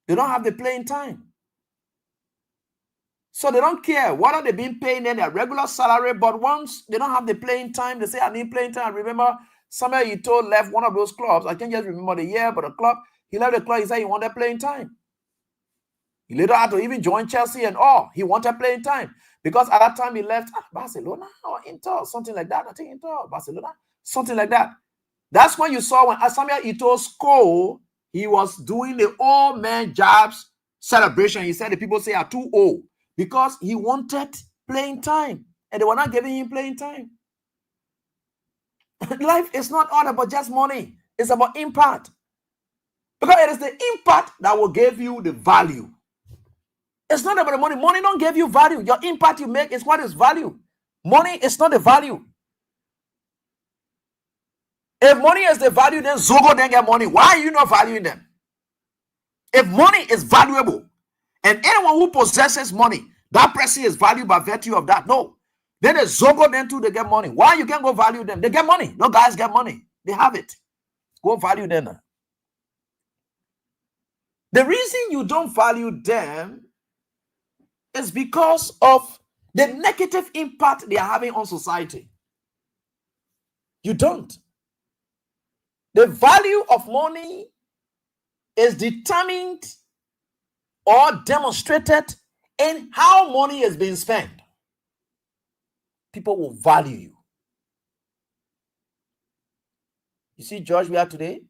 They don't have the playing time. So they don't care whether they've been paying them their regular salary, but once they don't have the playing time, they say, I need playing time. I remember Samuel Eto'o left one of those clubs. I can't just remember the year, but the club, he left the club. He said he wanted playing time. He later had to even join Chelsea and all. He wanted playing time because at that time he left Barcelona or Inter, something like that. I think Inter, Barcelona, something like that. That's when you saw when Samuel Eto'o scored, he was doing the old man jobs celebration. He said the people say are too old because he wanted playing time and they were not giving him playing time. Life is not all about just money. It's about impact. Because it is the impact that will give you the value. It's not about the money. Money don't give you value. Your impact you make is what is value. Money is not the value. If money is the value, then Zogo then get money. Why are you not valuing them? If money is valuable, and anyone who possesses money, that person is valued by virtue of that. No. Then the Zogo then too, they get money. Why you can't go value them? They get money. No guys get money. They have it. Go value them. The reason you don't value them is because of the negative impact they are having on society. You don't. The value of money is determined or demonstrated in how money is being spent. People will value you. You see George Weah today?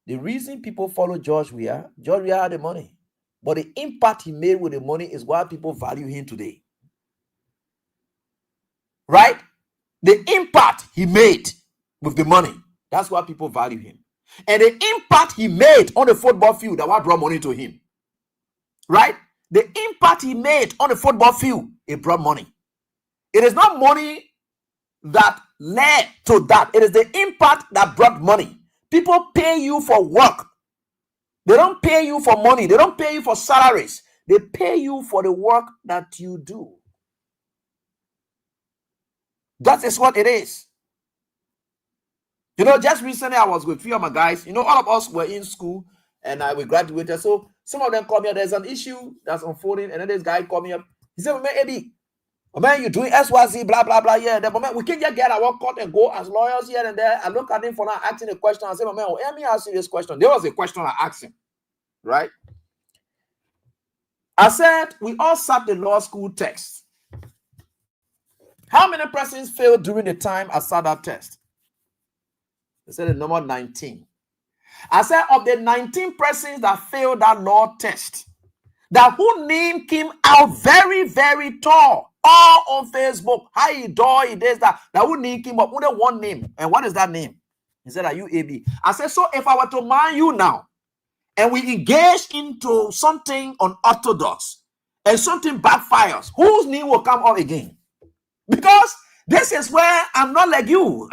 The reason people follow George Weah had the money. But the impact he made with the money is why people value him today. Right? The impact he made with the money, that's why people value him. And the impact he made on the football field, that what brought money to him. Right? The impact he made on the football field, it brought money. It is not money that led to that. It is the impact that brought money. People pay you for work. They don't pay you for money. They don't pay you for salaries. They pay you for the work that you do. That is what it is. You know, just recently I was with a few of my guys. You know, all of us were in school and we graduated. So some of them called me up. There's an issue that's unfolding. And then this guy called me up. He said, man, Eddie, man, you're doing SYZ, blah, blah, blah. Yeah, then, man, we can't just get our court and go as lawyers here and there. I look at him for now asking a question. I said, man, let me ask you this question. There was a question I asked him, right? I said, we all sat the law school test. How many persons failed during the time I sat that test? They said the number 19. I said, of the 19 persons that failed that law test, that whose name came out very, very tall, all on Facebook, how he does, he does that whose name came up, only one name. And what is that name? He said, are you AB? I said, so if I were to mind you now, and we engage into something unorthodox, and something backfires, whose name will come up again? Because this is where I'm not like you.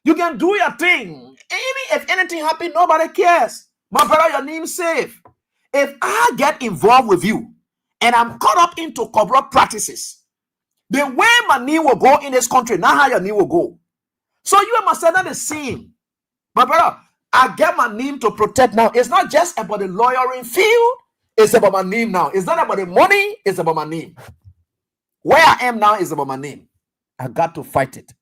You can do your thing. If anything happens, nobody cares. My brother, your name's safe. If I get involved with you and I'm caught up into corrupt practices, the way my name will go in this country, not how your name will go. So you must say that the same. My brother, I get my name to protect now. It's not just about the lawyering field. It's about my name now. It's not about the money. It's about my name. Where I am now is about my name. I got to fight it.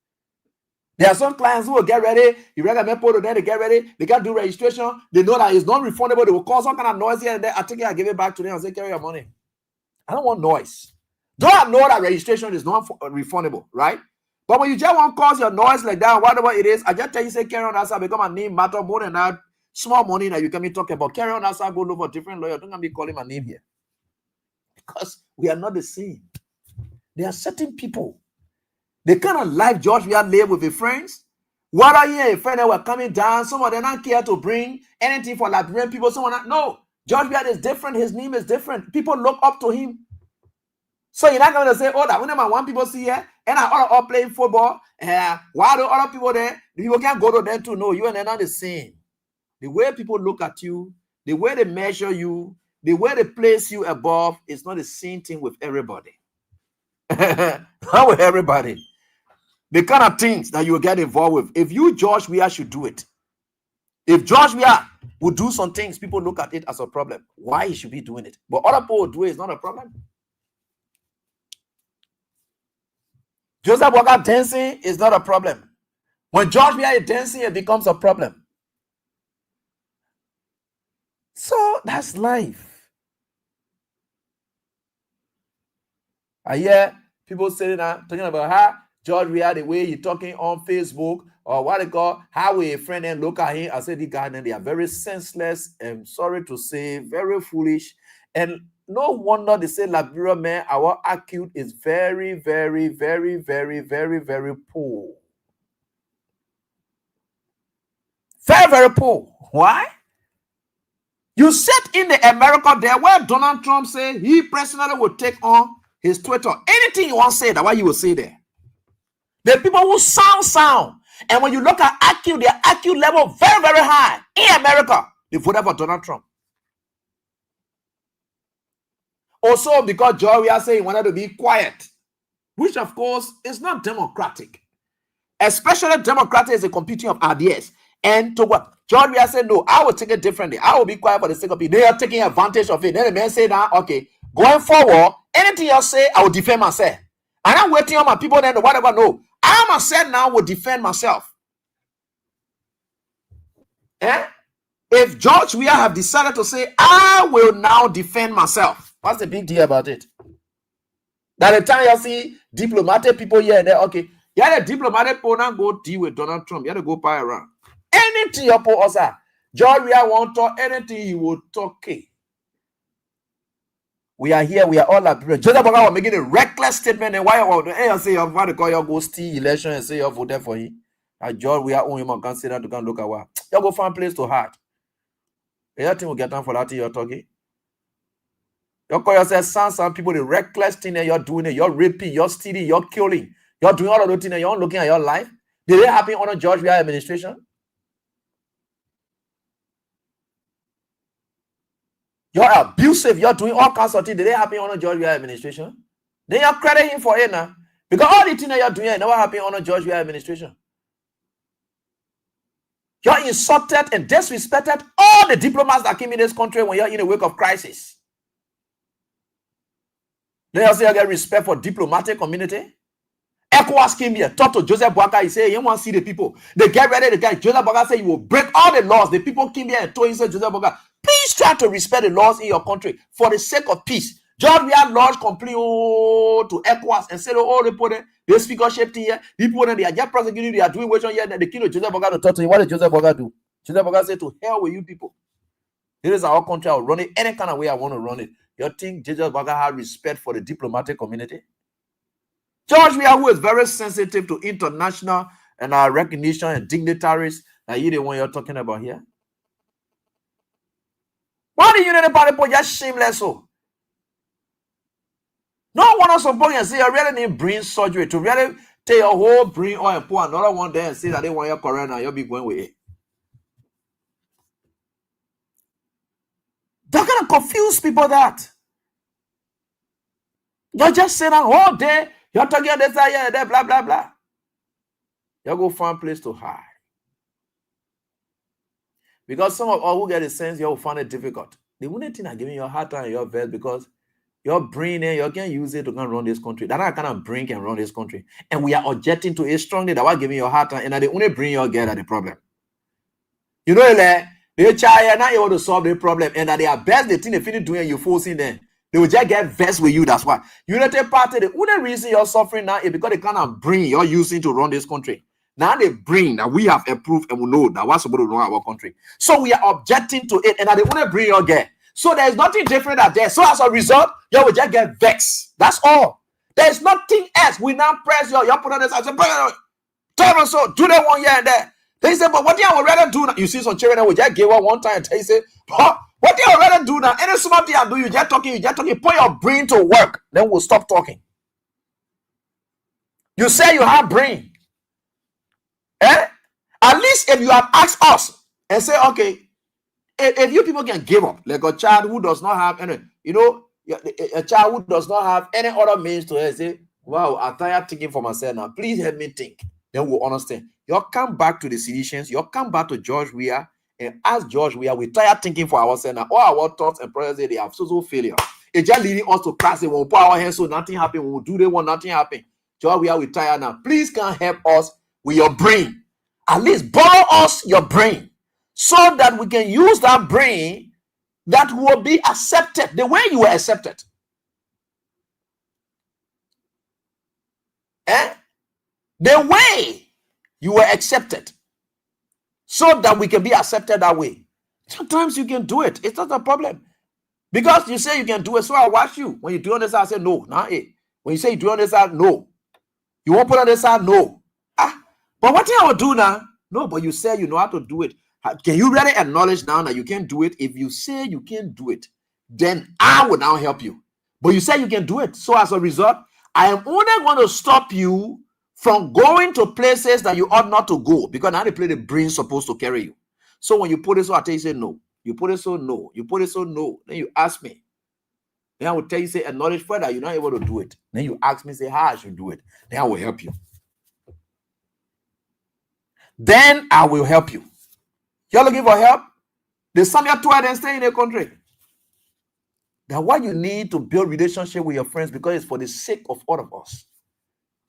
There are some clients who will get ready. You recommend people to get ready. They can't do registration. They know that it's non-refundable. They will cause some kind of noise here and there. I think I give it back to them and say, carry your money. I don't want noise. Though I know that registration is not refundable, right? But when you just want to cause your noise like that, whatever it is, I just tell you, say, carry on that side, because my name matter more than that small money that you can be talking about. Carry on that side, go look for a different lawyer. Don't be calling my name here. Because we are not the same. There are certain people. The kind of life George Weah live with his friends. What are you, a friend that were coming down? Some of them not care to bring anything for Liberian people. Someone not. No, George Weah is different. His name is different. People look up to him. So you're not going to say, oh, that whenever one people see here, and I all playing football, why do other people there? You can't go to them too. No, you and they're not the same. The way people look at you, the way they measure you, the way they place you above is not the same thing with everybody. Not with everybody. The kind of things that you will get involved with. If you, George Weah, should do it. If George Weah would do some things, people look at it as a problem. Why he should be doing it? But other people will do it, it's not a problem. Joseph Boakai dancing is not a problem. When George Weah is dancing, it becomes a problem. So that's life. I hear people saying that, talking about how George Weah, the way he talking on Facebook, or what they call, how a friend and look at him. I said, the guy, they are very senseless and sorry to say, very foolish. And no wonder they say Liberia man, our acute is very, very, very, very, very, very poor. Very, very poor. Why? You sit in the America there where Donald Trump say he personally will take on his Twitter. Anything you want to say, that's what you will say there. The people who sound. And when you look at IQ, their IQ level very, very high in America. They voted for Donald Trump. Also, because George Weah said he wanted to be quiet, which of course is not democratic. Especially democratic is a computing of ideas. And to what? George Weah said, no, I will take it differently. I will be quiet for the sake of it. They are taking advantage of it. Then the man said, okay, going forward, anything else say, I will defend myself. And I'm waiting on my people then to whatever. No, I myself now will defend myself. If George Weah have decided to say, I will now defend myself, what's the big deal about it? That the time you see diplomatic people here and there, okay, yeah, the diplomatic people now go deal with Donald Trump. You have to go buy around. Anything you put us at, George Weah won't talk anything he will talk. Okay. We are here, we are all Liberians. Joseph Boakai was making a reckless statement, and why you say you're about to call your go steal election and say you're voting for him. And George Weah own him and consider to come look at what. You go find a place to hide. Anything will get done for that thing you're talking. You call yourself some people, the reckless thing that you're doing, you're raping, you're stealing, you're killing, you're doing all of those things, and you're looking at your life. Did it happen under George Weah administration? You're abusive, you're doing all kinds of things. Did it happen under George Weah administration? Then you credit him for it now. Because all the things that you're doing never happened under George Weah administration. You're insulted and disrespected all the diplomats that came in this country when you're in a wake of crisis. Then you say you get respect for diplomatic community. ECOWAS came here, talk to Joseph Boakai. He said, you want to see the people. They get ready, the guy. Joseph Boakai said, you will break all the laws. The people came here and told him, said, Joseph Boakai, please try to respect the laws in your country for the sake of peace. George Weah lodged complaint to ECOWAS and said, oh, they put the speakership here. People, they are just prosecuting, they are doing what here. Then they kill Joseph Boakai to talk to him. What did Joseph Boakai do? Joseph Boakai said, to hell with you people. It is our country. I'll run it any kind of way I want to run it. You think Joseph Boakai has respect for the diplomatic community? George Weah, who is very sensitive to international and recognition and dignitaries, now you the one you're talking about here. Why do you need the people just shameless so? No one else suppose and say you really need brain surgery to really take your whole brain oil and put another one there and say that they want your corona, you'll be going with it. They're gonna confuse people that. You're just saying that all day, you're talking this, yeah, there, blah, blah, blah. You'll go find a place to hide. Because some of all who get a sense, you'll find it difficult. The only thing that giving you a hard time in your verse because your brain, you can't use it to come run this country. That kind of brain can run this country. And we are objecting to it strongly that what giving you a hard time, and that the only brain you'll get at the problem. You know, they try not able to solve the problem, and that they are best the thing they finish doing, you forcing them. They will just get vexed with you. That's why. Unity Party, the only reason you're suffering now is because the kind of brain you're using to run this country. Now the brain that we have approved and we know that we're supposed to run our country. So we are objecting to it, and that the only brain you'll get. So there's nothing different out there. So as a result, you will just get vexed. That's all. There's nothing else. We now press you put on this. I said, tell us so, do that one here and there. They say, but what do you would rather do now? You see some children that will just give up one time and they say, what do you rather do now? Any small thing I do, you just talking, put your brain to work. Then we'll stop talking. You say you have brain. At least if you have asked us and say, okay, if you people can give up, like a child who does not have any, a child who does not have any other means to say, wow, I'm tired thinking for myself now. Please help me think. Then we'll understand. You'll come back to the seditions. You'll come back to George Weah and ask George Weah, we're tired thinking for ourselves now. All our thoughts and prayers, they have so failure. It's just leading us to class. When we put our hands so nothing happen. When we do they want nothing happen. Joy, we are retired now. Please can help us with your brain. At least borrow us your brain so that we can use that brain that will be accepted the way you were accepted. The way you were accepted, so that we can be accepted that way. Sometimes you can do it. It's not a problem. Because you say you can do it, so I watch you. When you do on this side, I say no. Nah, when you say you do on this side, no. You won't put on this side, no. But what I will do now? No, but you say you know how to do it. Can you really acknowledge now that you can't do it? If you say you can't do it, then I will now help you. But you say you can do it. So as a result, I am only going to stop you from going to places that you ought not to go, because now they play the brain supposed to carry you. So when you put it so, I tell you, say no. You put it so, no. You put it so, no. Then you ask me. Then I will tell you, say, acknowledge further, you're not able to do it. Then you ask me, say, how I should do it. Then I will help you. Then I will help you. You're looking for help? There's some you're too and stay in the country. That's why you need to build relationship with your friends, because it's for the sake of all of us.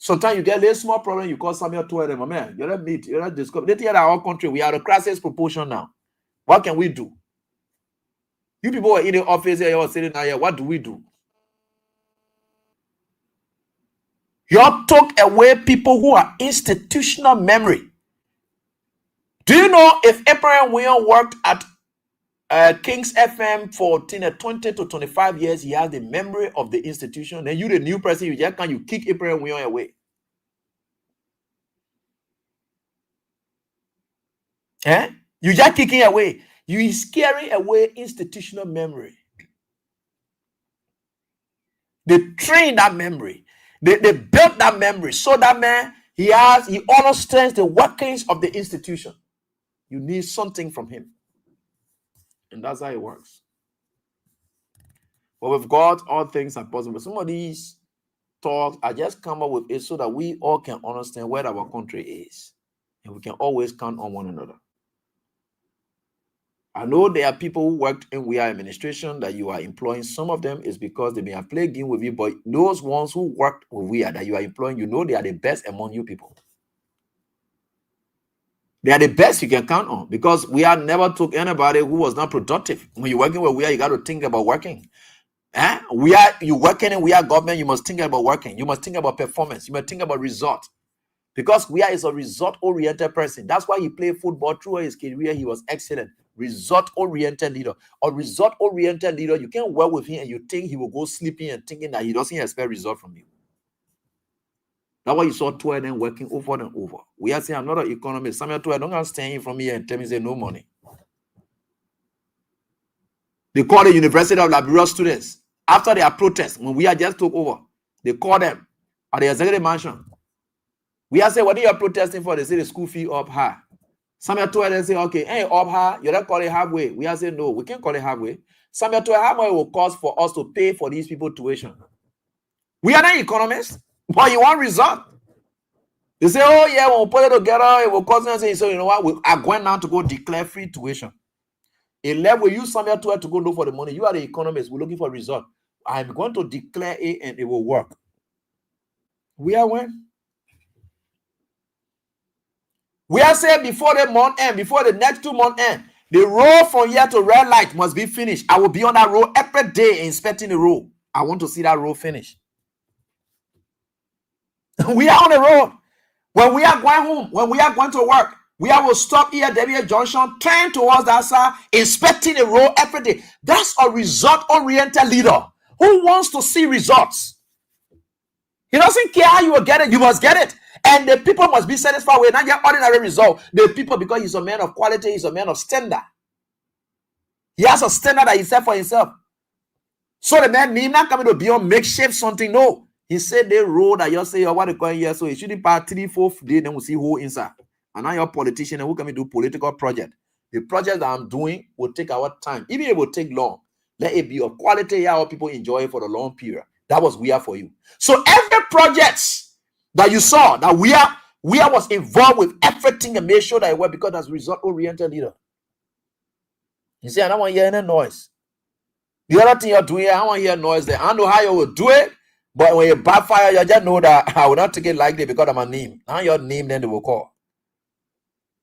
Sometimes you get a small problem, you call Samuel to them, man, you're not meet, you're not discovered. They tell our country, we are the crisis proportion now. What can we do? You people are in the office here, you're sitting here, what do we do? You took away people who are institutional memory. Do you know if Abraham Williams worked at Kings FM for 20 to 25 years, he has the memory of the institution? Then you, the new person, you just can you kick Abraham Williams away? You just kicking away. You is scaring away institutional memory. They train that memory. They built that memory so that man he understands the workings of the institution. You need something from him. And that's how it works. But with God, all things are possible. Some of these talks I just come up with it so that we all can understand where our country is. And we can always count on one another. I know there are people who worked in We Are administration that you are employing. Some of them is because they may have played game with you, but those ones who worked with We Are that you are employing, you know they are the best among you people. They are the best you can count on, because We Are never took anybody who was not productive. When you're working with We Are, you got to think about working. You working in We Are government, you must think about working. You must think about performance. You must think about result. Because We Are is a result-oriented person. That's why he played football through his career. He was excellent. Result-oriented leader. A result-oriented leader, you can't work with him and you think he will go sleeping and thinking that he doesn't expect result from you. That's why you saw Tueden working over and over. We are saying, I'm not an economist. Samuel Tueden, don't stand from here and tell me say no money. They call the University of Liberia students after their protest, when We Are just took over. They call them at the executive mansion. We are saying, what are you protesting for? They say the school fee up high. Samuel Tueden say, okay, hey, up high, you don't call it halfway. We are saying, no, we can't call it halfway. Samuel Tueden, how much it will cost for us to pay for these people tuition? We are not economists, but you want result. They say, oh yeah, when we put it together, it will cost us. So you know what? We are going now to go declare free tuition. In level, we use Samuel Tueden to go look for the money. You are the economist. We're looking for a result. I'm going to declare it and it will work. We are when? We are saying before the month end, before the next 2 months end, the road from here to red light must be finished. I will be on that road every day inspecting the road. I want to see that road finished. We are on the road. When we are going home, when we are going to work, we will stop here at W Junction, turn towards that side, inspecting the road every day. That's a result-oriented leader who wants to see results. He doesn't care how you will get it. You must get it. And the people must be satisfied with not your ordinary result. The people, because he's a man of quality, he's a man of standard. He has a standard that he set for himself. So the man need not coming to be on makeshift something. No. He said the road that you say you want to go here. So it shouldn't pass 3-4 days, then we'll see who inside. And now you're a politician and who can do political project. The project that I'm doing will take our time. Even if it will take long, let it be of quality how people enjoy it for the long period. That was We Are for you. So every project that you saw that We Are was involved with everything and made sure that it worked, because that's result-oriented leader. You see, I don't want to hear any noise. The other thing you're doing, I don't want to hear noise there. I know how you will do it, But when you backfire, you just know that I will not take it lightly because of my name. Now your name, then they will call.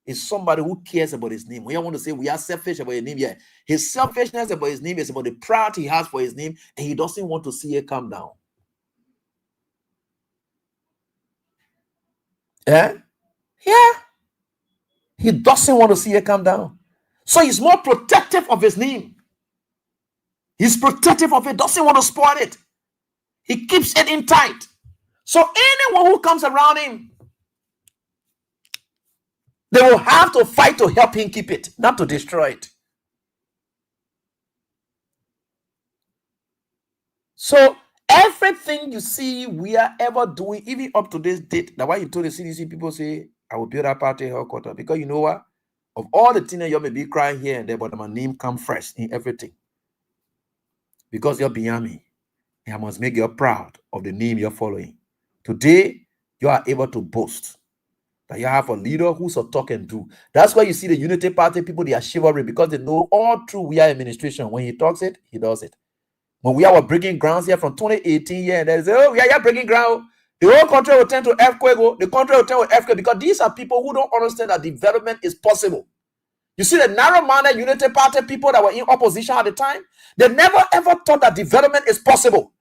It's somebody who cares about his name. We don't want to say we are selfish about his name. Yeah, his selfishness about his name is about the pride he has for his name, and he doesn't want to see it come down. Yeah? Yeah. He doesn't want to see it come down. So he's more protective of his name. He's protective of it, doesn't want to spoil it. He keeps it in tight. So anyone who comes around him, they will have to fight to help him keep it, not to destroy it. So everything you see we are ever doing, even up to this date, that's why you told the CDC people say, I will build a party headquarters. Because you know what? Of all the things that you may be crying here and there, but my name come first in everything. Because you're beyond me. I must make you proud of the name you're following. Today, you are able to boast that you have a leader who's a talk and do. That's why you see the Unity Party people, they are chivalry because they know all through we are administration. When he talks it, he does it. When we are breaking grounds here from 2018 here, and they say, oh, we are breaking ground. The whole country will turn to earthquake. The country will turn to earthquake because these are people who don't understand that development is possible. You see the narrow-minded Unity Party people that were in opposition at the time, they never ever thought that development is possible.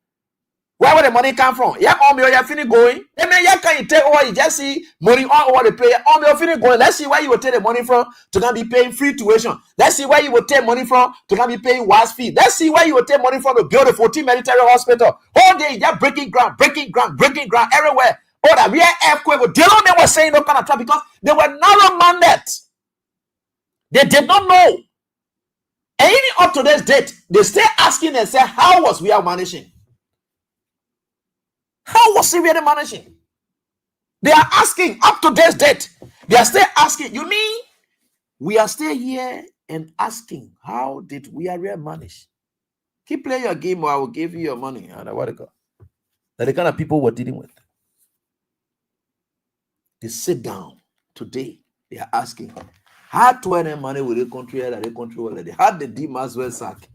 Where will the money come from? Yeah, you're finished going. I mean, yeah, can you take over? You just see money all over the place. You're finished going. Let's see where you will take the money from to come be paying free tuition. Let's see where you will take money from to come be paying WAS fee. Let's see where you will take money from to build a 14 military hospital. All day, you're breaking ground everywhere. Oh, that real earthquake. They don't know saying no kind of trouble because they were narrow-minded. They did not know. And even up to this date, they still asking and say, how was we are managing? How was he really managing? They are asking up to this date. They are still asking. You mean we are still here and asking, how did we are really manage? Keep playing your game or I will give you your money. And what it got. That's the kind of people we're dealing with. They sit down today. They are asking, how to earn money with the country that the country already? How did the Maswell sack?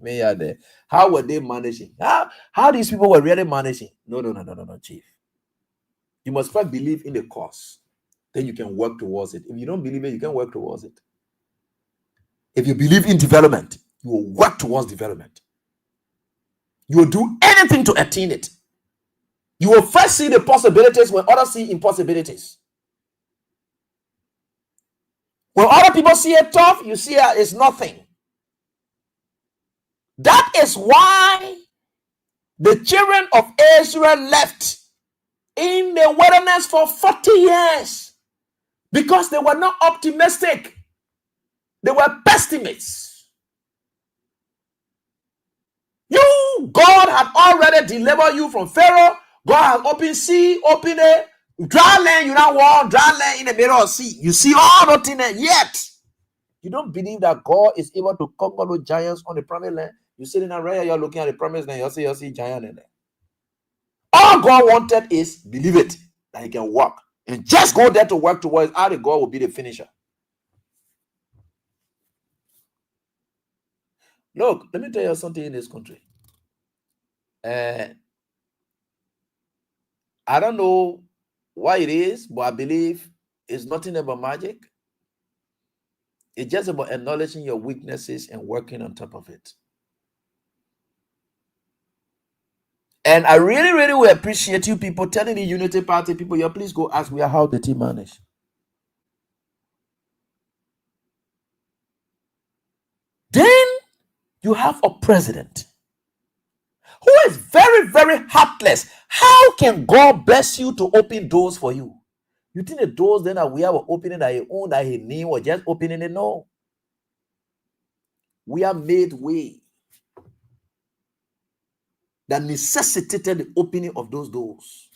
How were they managing? How these people were really managing? No, Chief. You must first believe in the cause. Then you can work towards it. If you don't believe it, you can work towards it. If you believe in development, you will work towards development. You will do anything to attain it. You will first see the possibilities when others see impossibilities. When other people see it tough, you see it's nothing. That is why the children of Israel left in the wilderness for 40 years. Because they were not optimistic. They were pessimists. God had already delivered you from Pharaoh. God has opened sea, opened a dry land. You now walk dry land in the middle of sea. You see all nothing there yet. You don't believe that God is able to conquer those giants on the promised land. You sit in a area, you're looking at the promised land, you see giant in there. All God wanted is believe it, that he can work. And just go there to work towards how the God will be the finisher. Look, let me tell you something in this country. I don't know why it is, but I believe it's nothing about magic. It's just about acknowledging your weaknesses and working on top of it. And I really, really will appreciate you people telling the Unity Party people, yeah, please go ask me how the team manage. Then you have a president who is very, very heartless. How can God bless you to open doors for you? You think the doors then that we are opening that he own, that he name, or just opening it? No. We are made way that necessitated the opening of those doors.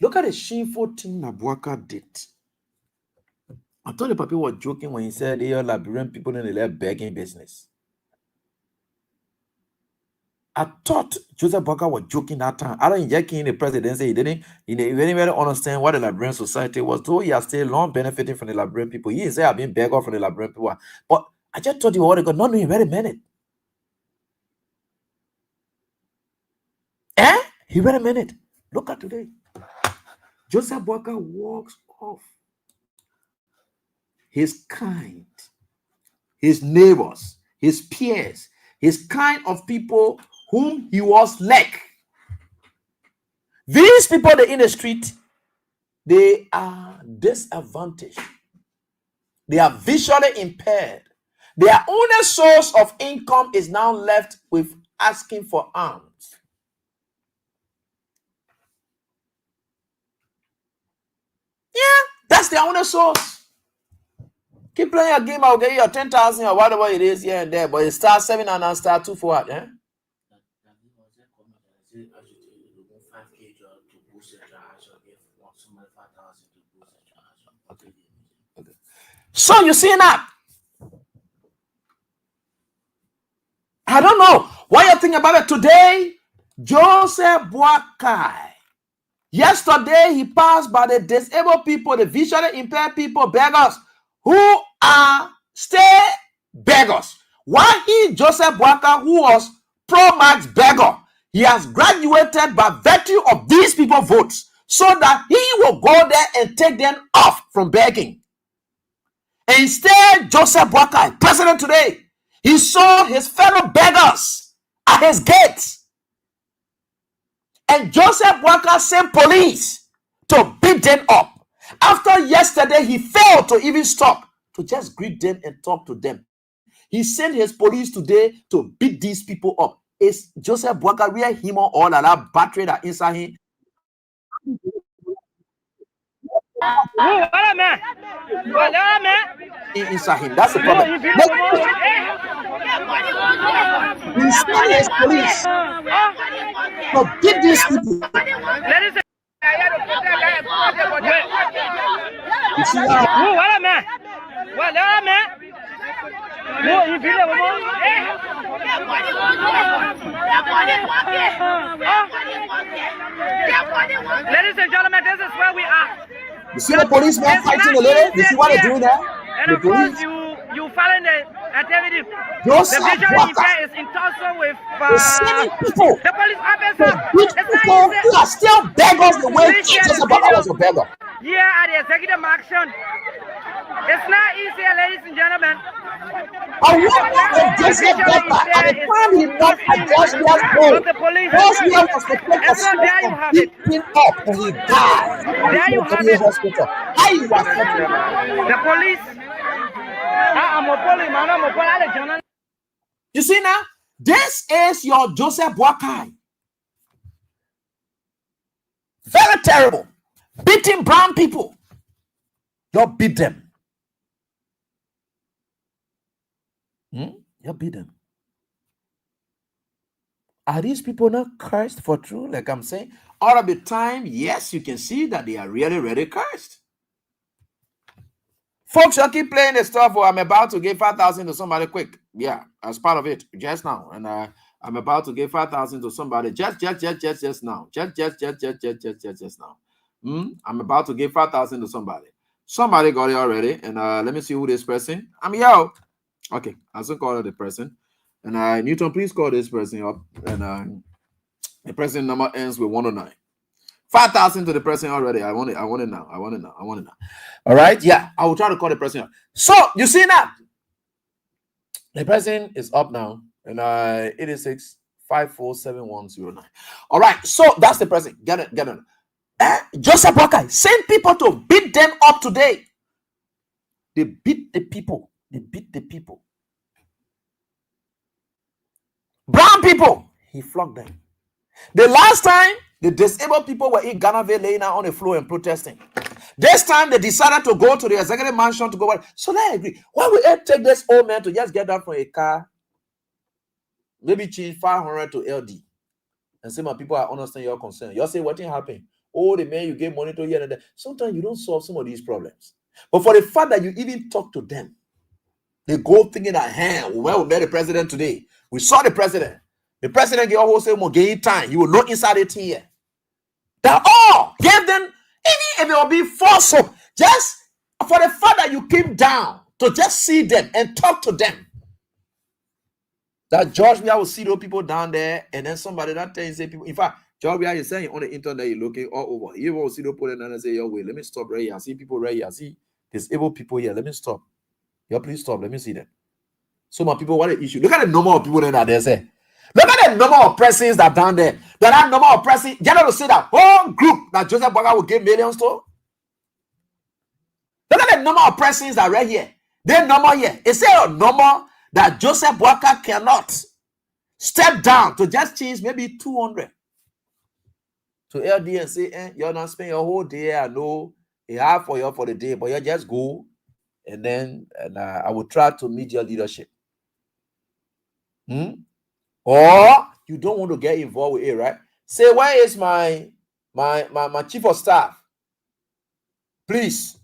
Look at the shameful thing Nabuaka did. I thought the people were joking when he said they are Liberian people in the left begging business. I thought Joseph Boakai was joking that time. I don't think in the presidency, he didn't really understand what the Liberian society was. Though he has still long benefiting from the Liberian people. He said I've been beggar from the Liberian people. But I just told you what they got, not knowing very minute. Wait a minute. Look at today. Joseph Boakai walks off. His kind, his neighbors, his peers, his kind of people whom he was like. These people that in the street, they are disadvantaged. They are visually impaired. Their only source of income is now left with asking for alms. Yeah, that's their only source. Keep playing your game, I'll get you your 10,000 or whatever it is here and there, but it's star 7 and then star 2 for what? Eh? Okay. So you see now, I don't know what you think about it today. Joseph Boakai. Yesterday he passed by the disabled people, the visually impaired people, beggars, who are still beggars. While he, Joseph Boakai, who was pro-max beggar, he has graduated by virtue of these people votes, so that he will go there and take them off from begging. Instead, Joseph Boakai, president today, he saw his fellow beggars at his gates. And Joseph Boakai sent police to beat them up. After yesterday, he failed to even stop to just greet them and talk to them. He sent his police today to beat these people up. Is Joseph Boakai really him or all that battery that inside him? Inside him. That's the problem. He sent his police to beat these people. You see how? Ladies and gentlemen, this is where we are. You see the policeman fighting a little? You see what they're doing there? And of course, you follow the activity. Joseph the visual Boakai impair is in tussle with people. the police officer. People who are still beggars the way Joseph Boakai was a beggar. Here at the executive action. It's not easy, ladies and gentlemen. I wonder if Joseph Boakai, at the time he not addressed his goal, was to take a step and beat him up and he died. There you have it. Hospital. How you was the police. You see now, this is your Joseph Boakai. Very terrible. Beating brown people. You beat them. You beat them. Are these people not cursed for true? Like I'm saying, all of the time, yes, you can see that they are really, really cursed. Folks, you keep playing the stuff where I'm about to give 5,000 to somebody quick. Yeah, as part of it, just now. And I'm about to give 5,000 to somebody just now. Just now. I'm about to give 5,000 to somebody. Somebody got it already. And let me see who this person. I'm here. Okay, I still call the person. And Newton, please call this person up. And the person number ends with 109. 5,000 to the person already. I want it now. All right. Yeah, I will try to call the person up. So you see now, the person is up now, and 86547109. All right. So that's the person. Get it. Joseph Boakai send people to beat them up today. They beat the people. Brown people, he flogged them. The last time, the disabled people were in Ghana laying out on the floor and protesting. This time, they decided to go to the executive mansion to go. So let's agree. Why would I take this old man to just get down from a car, maybe change 500 to LD, and say, my people, I understand your concern. You say, what happened? Oh, the man you gave money to here and there. Sometimes you don't solve some of these problems. But for the fact that you even talk to them, they go thinking that, hey, well, we met the president today. We saw the president. The president gave wholesale more gain time. You will look inside it here. That all gave them, even if it will be false hope, just for the fact that you came down to just see them and talk to them. That George, I will see those people down there, and then somebody that tells you, people. In fact, Job, yeah, you're saying on the internet, you're looking all over. You will see the put and say, yo, wait, let me stop right here. I see people right here. I see disabled people here. Let me stop. Yo, please stop. Let me see them. So my people, what the issue? Look at the number of people that are there. Say, look at the number of persons that are down there. That number of persons. You know to say that whole group that Joseph Boakai will give millions to. Look at the number of persons that are right here. Their number here. It's a number that Joseph Boakai cannot step down to just change maybe 200 to LD and say, you're not spending your whole day. I know a half for you for the day, but you just go and then I will try to meet your leadership. Or you don't want to get involved with it, right? Say, where is my chief of staff? Please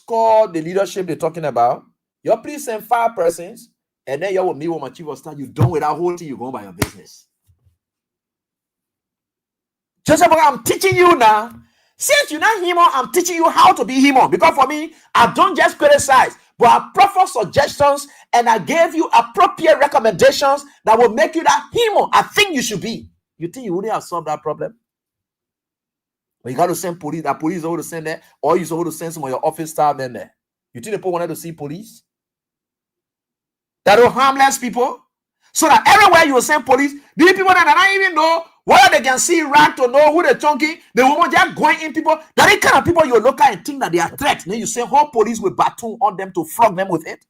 call the leadership they're talking about. You please send 5 persons, and then you will meet with my chief of staff. You done with that whole thing, you go by your business. Joseph, I'm teaching you now. Since you're not human, I'm teaching you how to be human. Because for me, I don't just criticize, but I proffer suggestions and I gave you appropriate recommendations that will make you that human I think you should be. You think you wouldn't have solved that problem? But you got to send police. That police is over to send there, or you're supposed to send some of your office staff in there. You think the people wanted to see police? That are harmless people? So that everywhere you will send police, these people that don't even know whether they can see right to know who they're chunking, they will just going in people. That the kind of people you look at and think that they are threats. Then you say whole police with baton on them to flog them with it.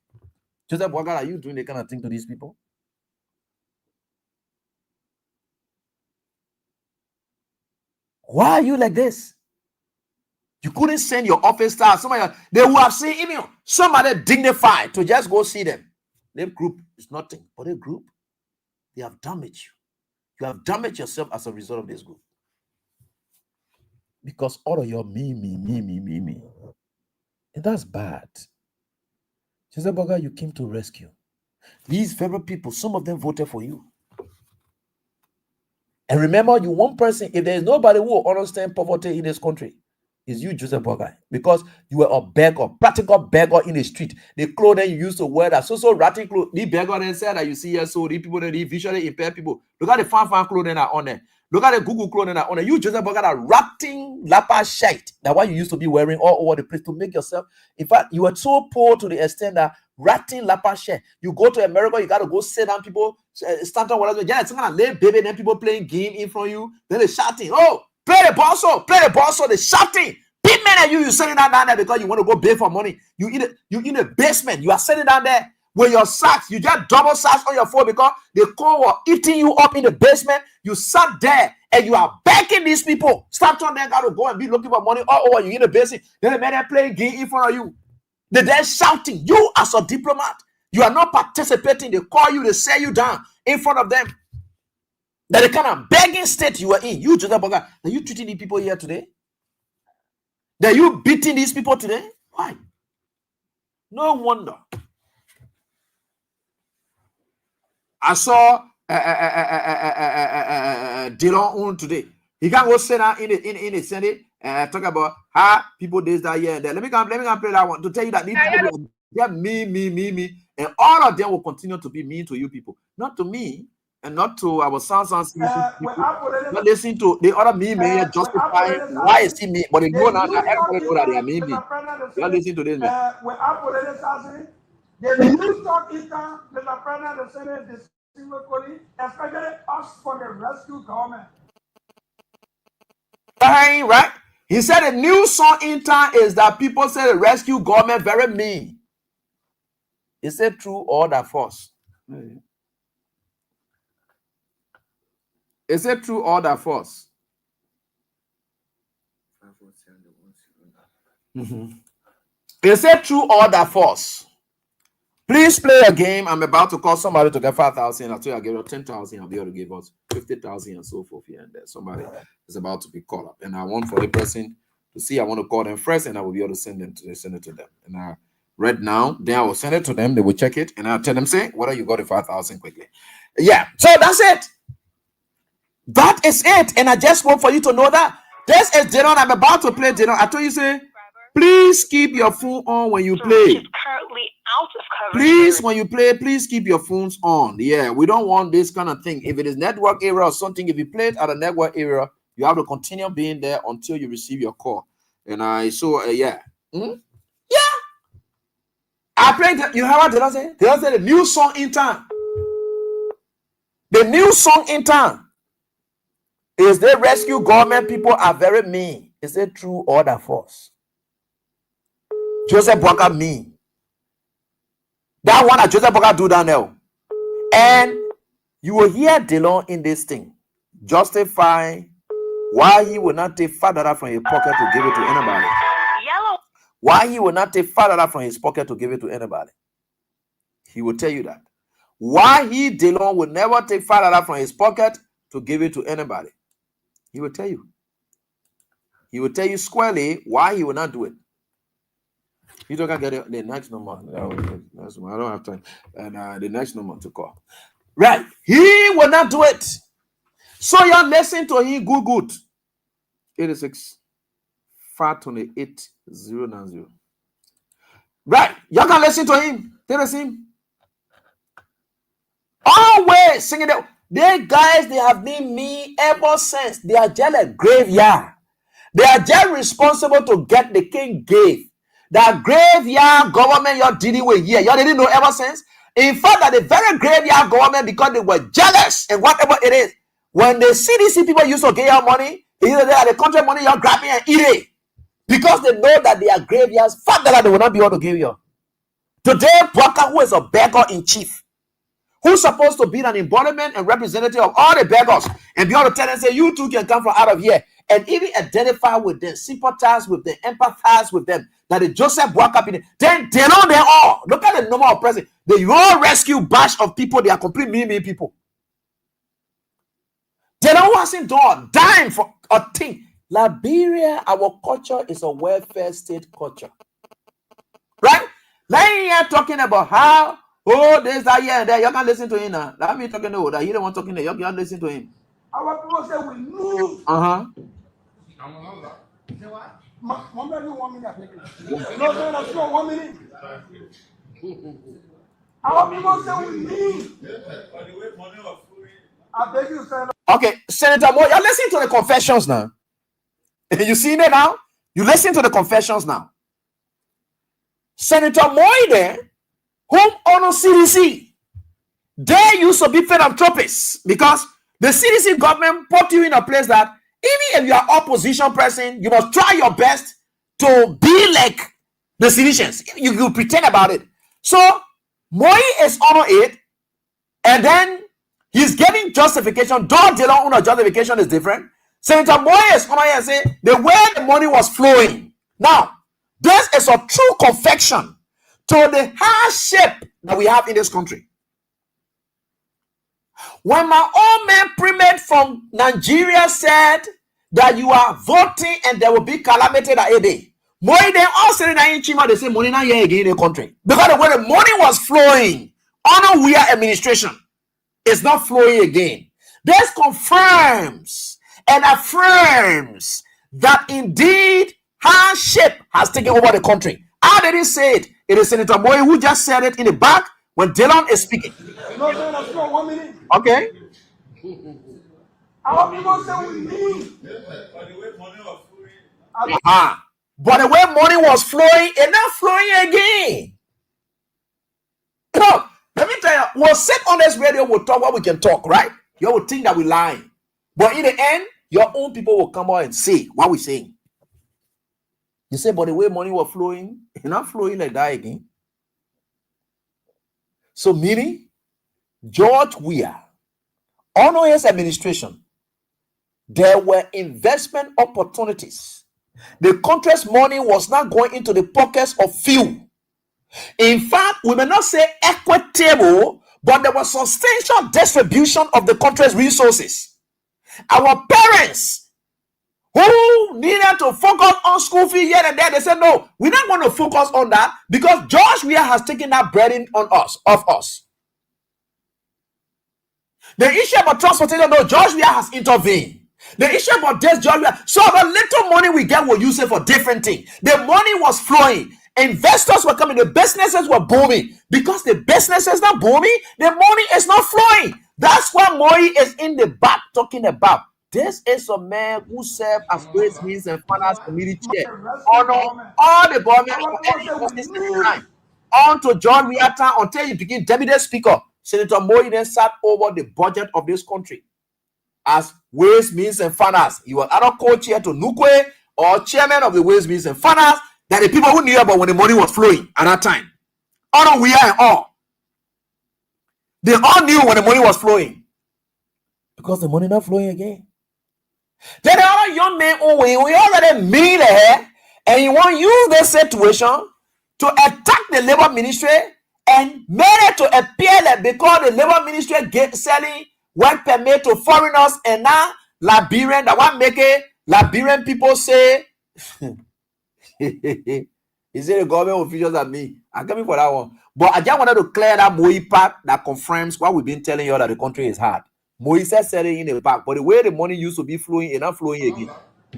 Joseph Boakai, are you doing the kind of thing to these people? Why are you like this? You couldn't send your office staff. They would have seen even somebody dignified to just go see them. Their group is nothing, but a group, they have damaged you. You have damaged yourself as a result of this group. Because all of your me. And that's bad. Joseph Boakai, you came to rescue. These very people, some of them voted for you. And remember, you one person, if there is nobody who will understand poverty in this country, it's you, Joseph Boakai, because you were a beggar, practical beggar in the street. The clothing you used to wear, that so ratty clothes, the beggar then said that you see here, so the people that visually impaired people. Look at the fan clothing that are on there. Look at the Google clothing that are on there. You, Joseph Boakai, that ratting lapa shite, that what you used to be wearing all over the place to make yourself. In fact, you were so poor to the extent that ratting lapa shite. You go to America, you got to go sit down people, stand on whatever. Yeah, it's gonna lay baby, then people playing game in front of you, then they shouting, oh, play the ball, so they're shouting. Big man at you sitting down there because you want to go pay for money. You in a basement, you are sitting down there with your socks, you just double socks on your phone because the cold were eating you up in the basement. You sat there and you are begging these people. Stop on there, got to go and be looking for money all over you in the basement. Then the man that playing game in front of you. They're shouting. You as a diplomat, you are not participating. They call you, they say you down in front of them. That the kind of begging state you are in. You, Joseph Boakai, are you treating the people here today? Are you beating these people today? Why? No wonder. I saw Dillon today. He can go sit down in the Senate and talk about how people this, that, here, and there. Let me come play that one to tell you that these people, they're me. And all of them will continue to be mean to you people. Not to me, and not to our sons people. Not listen to the other me man justifying why is he me, but they know now that everybody know that they are me. Not listen to this man. The news talk is that Mr. President, the Senate, the civil police, especially us for the rescue government. Right? He said the news song in town is that people say the rescue government very mean. Is it true or that false? Is it true or that false? Is it true or that false? Please play a game. I'm about to call somebody to get 5,000. I'll tell you, I'll give you 10,000. I'll be able to give us 50,000 and so forth here and there. Somebody is about to be called up. And I want for the person to see, I want to call them first and I will be able to send it to them. And I read now, then I will send it to them. They will check it and I'll tell them, say, whether you got the 5,000 quickly. Yeah. So that's it. That is it. And I just want for you to know that this is Denon. I'm about to play Denon. I told you, say, please keep your phone on when you play. Currently out of coverage. Please, when you play, please keep your phones on. Yeah, we don't want this kind of thing. If it is network area or something, if you play it at a network area, you have to continue being there until you receive your call. And I yeah. Yeah. I played, you know what did I say? Did I say the new song in town? The new song in town is they rescue government people are very mean. Is it true or the false? Joseph Boakai mean. That one that Joseph Boakai do down there. And you will hear DeLon in this thing justify why he will not take $5 from his pocket to give it to anybody. Yellow. Why he will not take $5 from his pocket to give it to anybody. He will tell you that. Why he, DeLon, will never take $5 from his pocket to give it to anybody. He will tell you. He will tell you squarely why he will not do it. You don't get the next number. I don't have time. And the next number to call. Right. He will not do it. So you listen to him good. 86 528 090. Right. You can listen to him. Tell us him. Always singing that. They guys, they have been me ever since. They are just a graveyard. They are just responsible to get the king gave. That graveyard government you're dealing with here, you didn't know ever since. In fact, that the very graveyard government, because they were jealous and whatever it is, when the CDC people used to get your money, either they are the country money you're grabbing and eat it. Because they know that they are graveyards, fact that they will not be able to give you. Today, Boakai, who is a beggar in chief, who's supposed to be an embodiment and representative of all the beggars, and be able to tell them, say, you too can come from out of here, and even identify with them, sympathize with them, empathize with them, that the Joseph Boakai, then they know they all. Look at the number of presidents. The all rescue batch of people, they are complete mean people. They don't want done dying for a thing. Liberia, our culture is a welfare state culture. Right? Now you're talking about how, there's that here and there. You can listen to him now. Let me talking to that. You don't want talking to him. You can listen to him. Our people say we move. Our people say we need. I beg you, sir. Okay, Senator Moy, you listen to the confessions now. You seen it now? You listen to the confessions now. Senator Moy there, whom honor CDC, they used to be philanthropists because the CDC government put you in a place that even if you are opposition person, you must try your best to be like the citizens. You pretend about it. So Moy is honor it, and then he's getting justification. Though DeLon justification is different. Senator Moy is honor and say the way the money was flowing. Now, this is a true confession to the hardship that we have in this country. When my old man Primate from Nigeria said that you are voting and there will be calamity that a day, Moy then all said in Chima, they say money not here again in the country. Because when the money was flowing, honor we are administration is not flowing again. This confirms and affirms that indeed hardship has taken over the country. I didn't say it. It is Senator Moy who just said it in the back when DeLon is speaking. No, let's go 1 minute. Okay. Our people say we need. But the way money was flowing, it's not flowing again. You know, let me tell you, we'll sit on this radio, we'll talk what we can talk, right? You will think that we're lying. But in the end, your own people will come out and say what we're saying. You say, but the way money was flowing, it's not flowing like that again. So meaning, George Weah, under his administration, there were investment opportunities. The country's money was not going into the pockets of few. In fact, we may not say equitable, but there was substantial distribution of the country's resources. Our parents who needed to focus on school fee here and there, they said, no, we're not going to focus on that because George Weah has taken that burden on us, of us. The issue about transportation, no, George Weah has intervened. The issue about this, George Weah, so the little money we get, we'll use it for different things. The money was flowing. Investors were coming, the businesses were booming. Because the business is not booming, the money is not flowing. That's what Moi is in the back talking about. This is a man who served as Ways, Means, and Finance Committee chair on all the government of any justice at the time. On to John Weata until he became deputy speaker. Senator Moi then sat over the budget of this country as Ways, Means, and Finance. He was either co-chair to Nukwe or chairman of the Ways, Means, and Finance. That the people who knew about when the money was flowing at that time. All we are all. They all knew when the money was flowing. Because the money not flowing again. Then the other young man, we already made it, and you want to use this situation to attack the labor ministry and made it to appear that because the labor ministry selling work permit to foreigners and now Liberian, that one make it Liberian people say, he said the government officials and me. I'm coming for that one. But I just wanted to clear that Moi part that confirms what we've been telling you that the country is hard. Moi said selling in the back, but the way the money used to be flowing is not flowing again.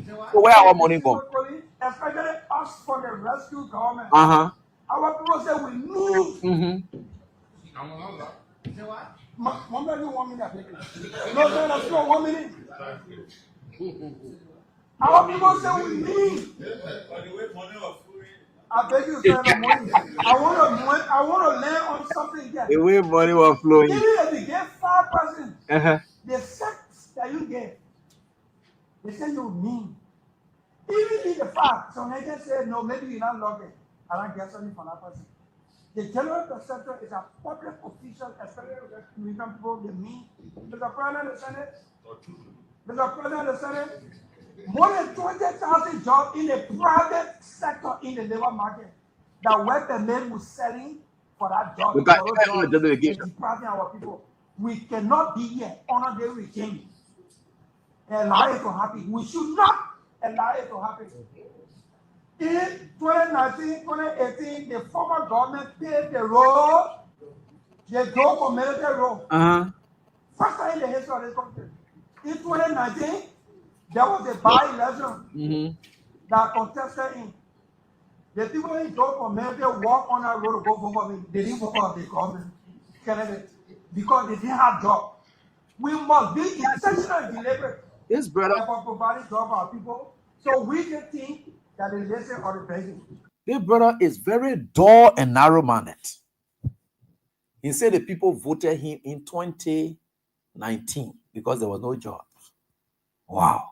So where our money gone? Especially us for the rescue government. Uh-huh. Our people say we move. Mm-hmm. Mama, you want me to take it? No, sir, that's not 1 minute. Our people say we need. I beg you, sir, I want to land on something here. The way money was flowing. Even if you get 5%, the sex that you get, they say you mean. Even if the 5, so they just say, no, maybe you're not lucky. I don't get something from that person. The general sector is a public official, especially with American people, they mean. Mr. President of the Senate, Mr. President of the Senate, more than 20,000 jobs in the private sector in the labor market that work the men was selling for that job. We got depriving our people. We cannot be here under the regime and allow it to happen. We should not allow it to happen. In 2019, 2018, the former government paid the road, the drove for military road. First time in the history of this country. In 2019, there was a by-election that contested in. The people in drove for military walk on that road to go vote for me. They didn't vote for the government candidate because they didn't have job. We must be intentional and deliberate for providing job for our people so we can think that they listen or the president. This brother is very dull and narrow-minded. He said the people voted him in 2019 because there was no jobs. Wow.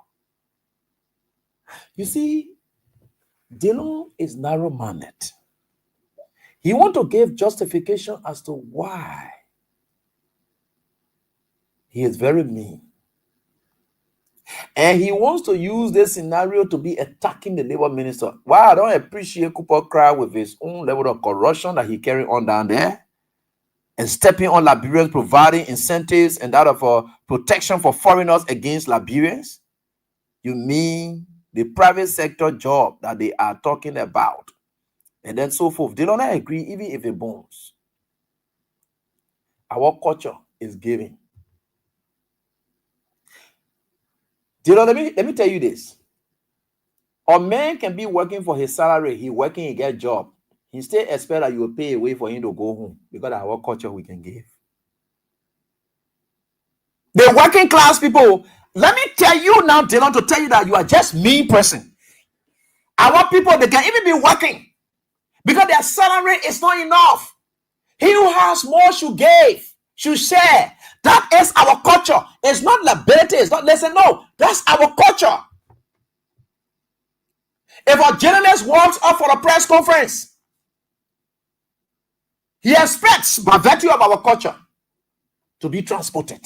You see, Dillon is narrow-minded. He wants to give justification as to why he is very mean. And he wants to use this scenario to be attacking the labor minister. Wow, I don't appreciate Cooper Cry with his own level of corruption that he carry on down there and stepping on Liberians, providing incentives and that of protection for foreigners against Liberians. You mean the private sector job that they are talking about. And then so forth. They don't agree even if it bones. Our culture is giving. Let me tell you this. A man can be working for his salary. He working, he get job. He still expect that you will pay away for him to go home because of our culture we can give. The working class people, let me tell you now, Dylan, to tell you that you are just mean person. Our people, they can even be working because their salary is not enough. He who has more should give, should share. That is our culture. It's not liability. It's not listen. No, that's our culture. If a journalist walks up for a press conference, he expects, by virtue of our culture, to be transported.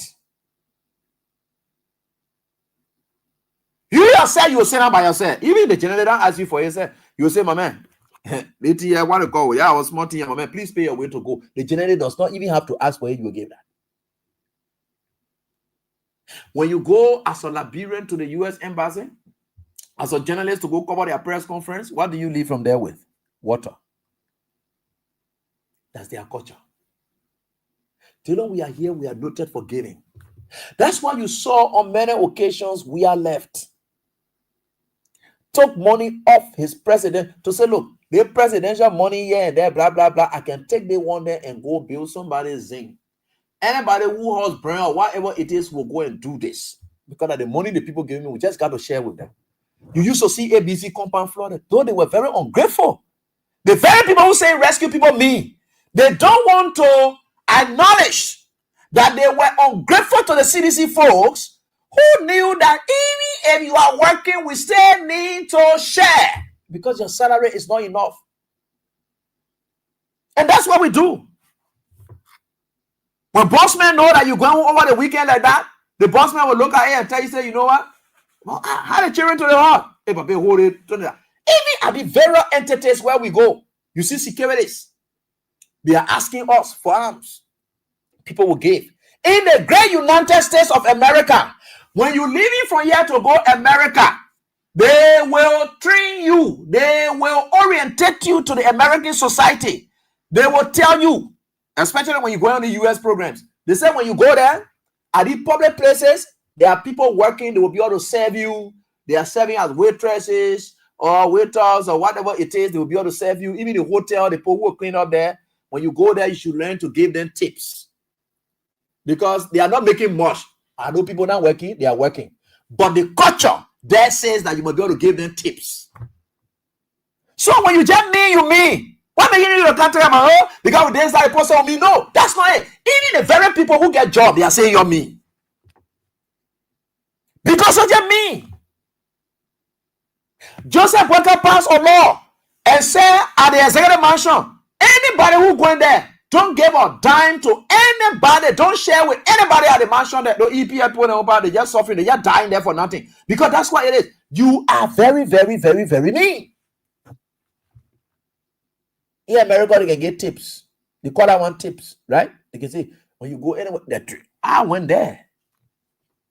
You yourself, you will sit down by yourself. Even the journalist don't ask you for yourself. You will say, my man, I want to go. Yeah, I was smart here, my man. Please pay your way to go. The journalist does not even have to ask for it. You will give that. When you go as a Liberian to the U.S. Embassy, as a journalist to go cover their press conference, what do you leave from there with? Water. That's their culture. Till we are here, we are noted for giving. That's why you saw on many occasions we are left. took money off his president to say, look, the presidential money here and there, blah, blah, blah. I can take the one there and go build somebody's zinc. Anybody who has brain or whatever it is will go and do this. Because of the money the people give me, we just got to share with them. You used to see ABC compound flooded, though they were very ungrateful. The very people who say rescue people mean, they don't want to acknowledge that they were ungrateful to the CDC folks who knew that even if you are working, we still need to share because your salary is not enough. And that's what we do. When bossmen know that you're going over the weekend like that, the bossman will look at you and tell you, say, you know what? Well, how the children to the heart? Even at the very entities where we go, you see securities. They are asking us for arms. People will give. In the great United States of America, when you're leaving from here to go America, they will train you. They will orientate you to the American society. They will tell you, especially when you go on the US programs, they say when you go there, at the public places, there are people working. They will be able to serve you. They are serving as waitresses or waiters or whatever it is. They will be able to serve you. Even the hotel, the people who will clean up there. When you go there, you should learn to give them tips. Because they are not making much. I know people not working, they are working. But the culture there says that you must be able to give them tips. So when you just mean, you mean. Why making you the country? Because with this that person on me. No, that's not it. Even the very people who get job, they are saying you're me. Because of your me. Joseph Walker passed a law and said at the executive mansion, anybody who go in there, don't give a dime to anybody. Don't share with anybody at the mansion. That the EPL, they just suffering. They just dying there for nothing. Because that's what it is. You are very, very, very, very mean. In America, they can get tips. They call that one tips, right? They can say, when you go anywhere, I went there.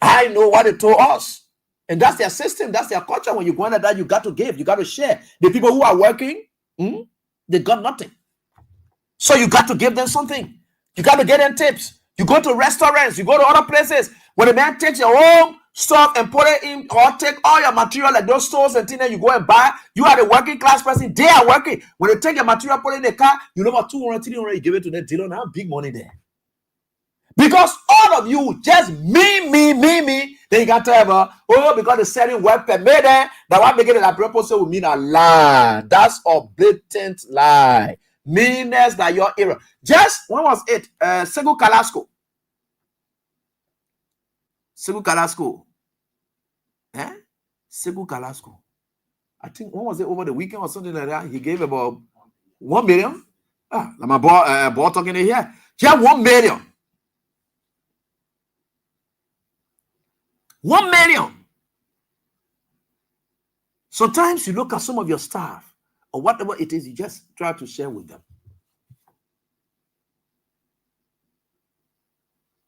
I know what they told us. And that's their system. That's their culture. When you go into that, you got to give. You got to share. The people who are working, they got nothing. So you got to give them something. You got to get them tips. You go to restaurants. You go to other places. When the man takes your own stuff and put it in, or take all your material like those stores and things that you go and buy, you are the working class person. They are working. When they take your material, put it in the car, you know about 200, 300, you give it to them. They don't have big money there. Because all of you just me. Then you got to have because the selling work permit that one making it a purpose will mean a lie. That's a blatant lie. Meanness that your era. Just when was it? Segu Carrasco. Segu Carrasco. Segu Carrasco. I think when was it over the weekend or something like that? He gave about 1 million. My boy talking here. He had 1 million. 1 million. Sometimes you look at some of your staff or whatever it is, you just try to share with them.